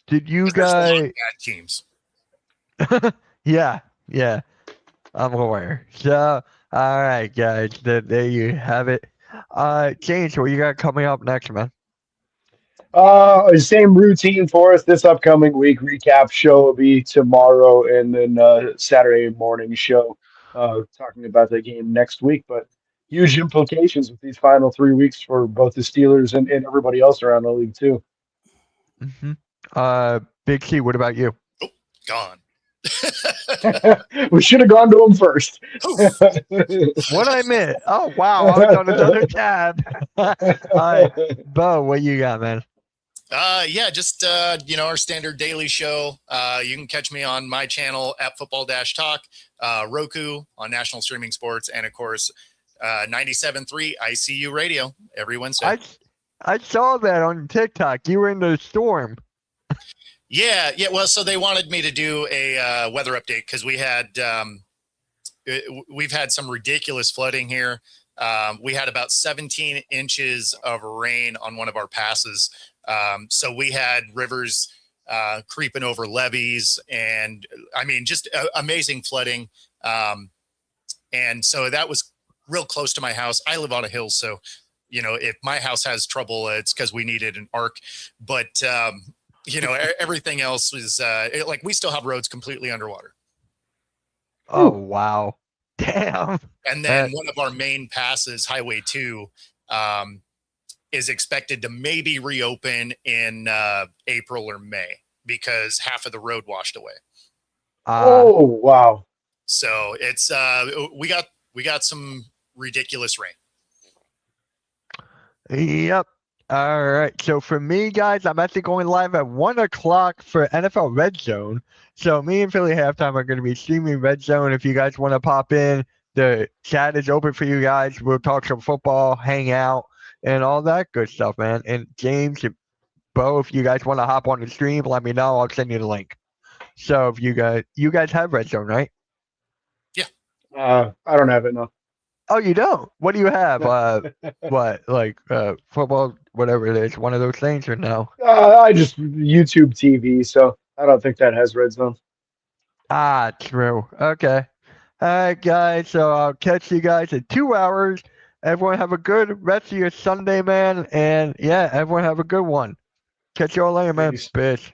Did you guys? Bad teams. Yeah, I'm aware. So, all right, guys, there you have it. James, what you got coming up next, man? Same routine for us this upcoming week. Recap show will be tomorrow, and then Saturday morning show talking about the game next week. But huge implications with these final 3 weeks for both the Steelers and everybody else around the league too. Mm-hmm. Big C, what about you? Oh, gone. We should have gone to him first. What I meant? Oh wow, I was on another tab. All right, Bo, what you got, man? Just our standard daily show. You can catch me on my channel at Football-Talk, Roku on National Streaming Sports, and of course 97.3 ICU Radio every Wednesday. I saw that on TikTok. You were in the storm. Yeah. Well, so they wanted me to do a weather update because we had we've had some ridiculous flooding here. We had about 17 inches of rain on one of our passes. So we had rivers creeping over levees, and I mean, just amazing flooding. And so that was real close to my house. I live on a hill, so if my house has trouble, it's because we needed an arc. But everything else was like we still have roads completely underwater. Oh wow, damn. And then one of our main passes, Highway 2, is expected to maybe reopen in April or May because half of the road washed away. Oh wow! So it's we got some ridiculous rain. Yep. All right. So for me, guys, I'm actually going live at 1 o'clock for NFL Red Zone. So me and Philly Halftime are going to be streaming Red Zone. If you guys want to pop in, the chat is open for you guys. We'll talk some football, hang out, and all that good stuff, man. And James, Bo, if you guys want to hop on the stream, let me know. I'll send you the link. So if you guys have Red Zone, right? Yeah. I don't have it now. Oh, you don't? What do you have? What, like football, whatever it is, one of those things, or no? I just YouTube TV, so I don't think that has Red Zone. True. Okay. All right, guys. So I'll catch you guys in 2 hours. Everyone have a good rest of your Sunday, man. And yeah, everyone have a good one. Catch you all later, man. Peace. Bitch.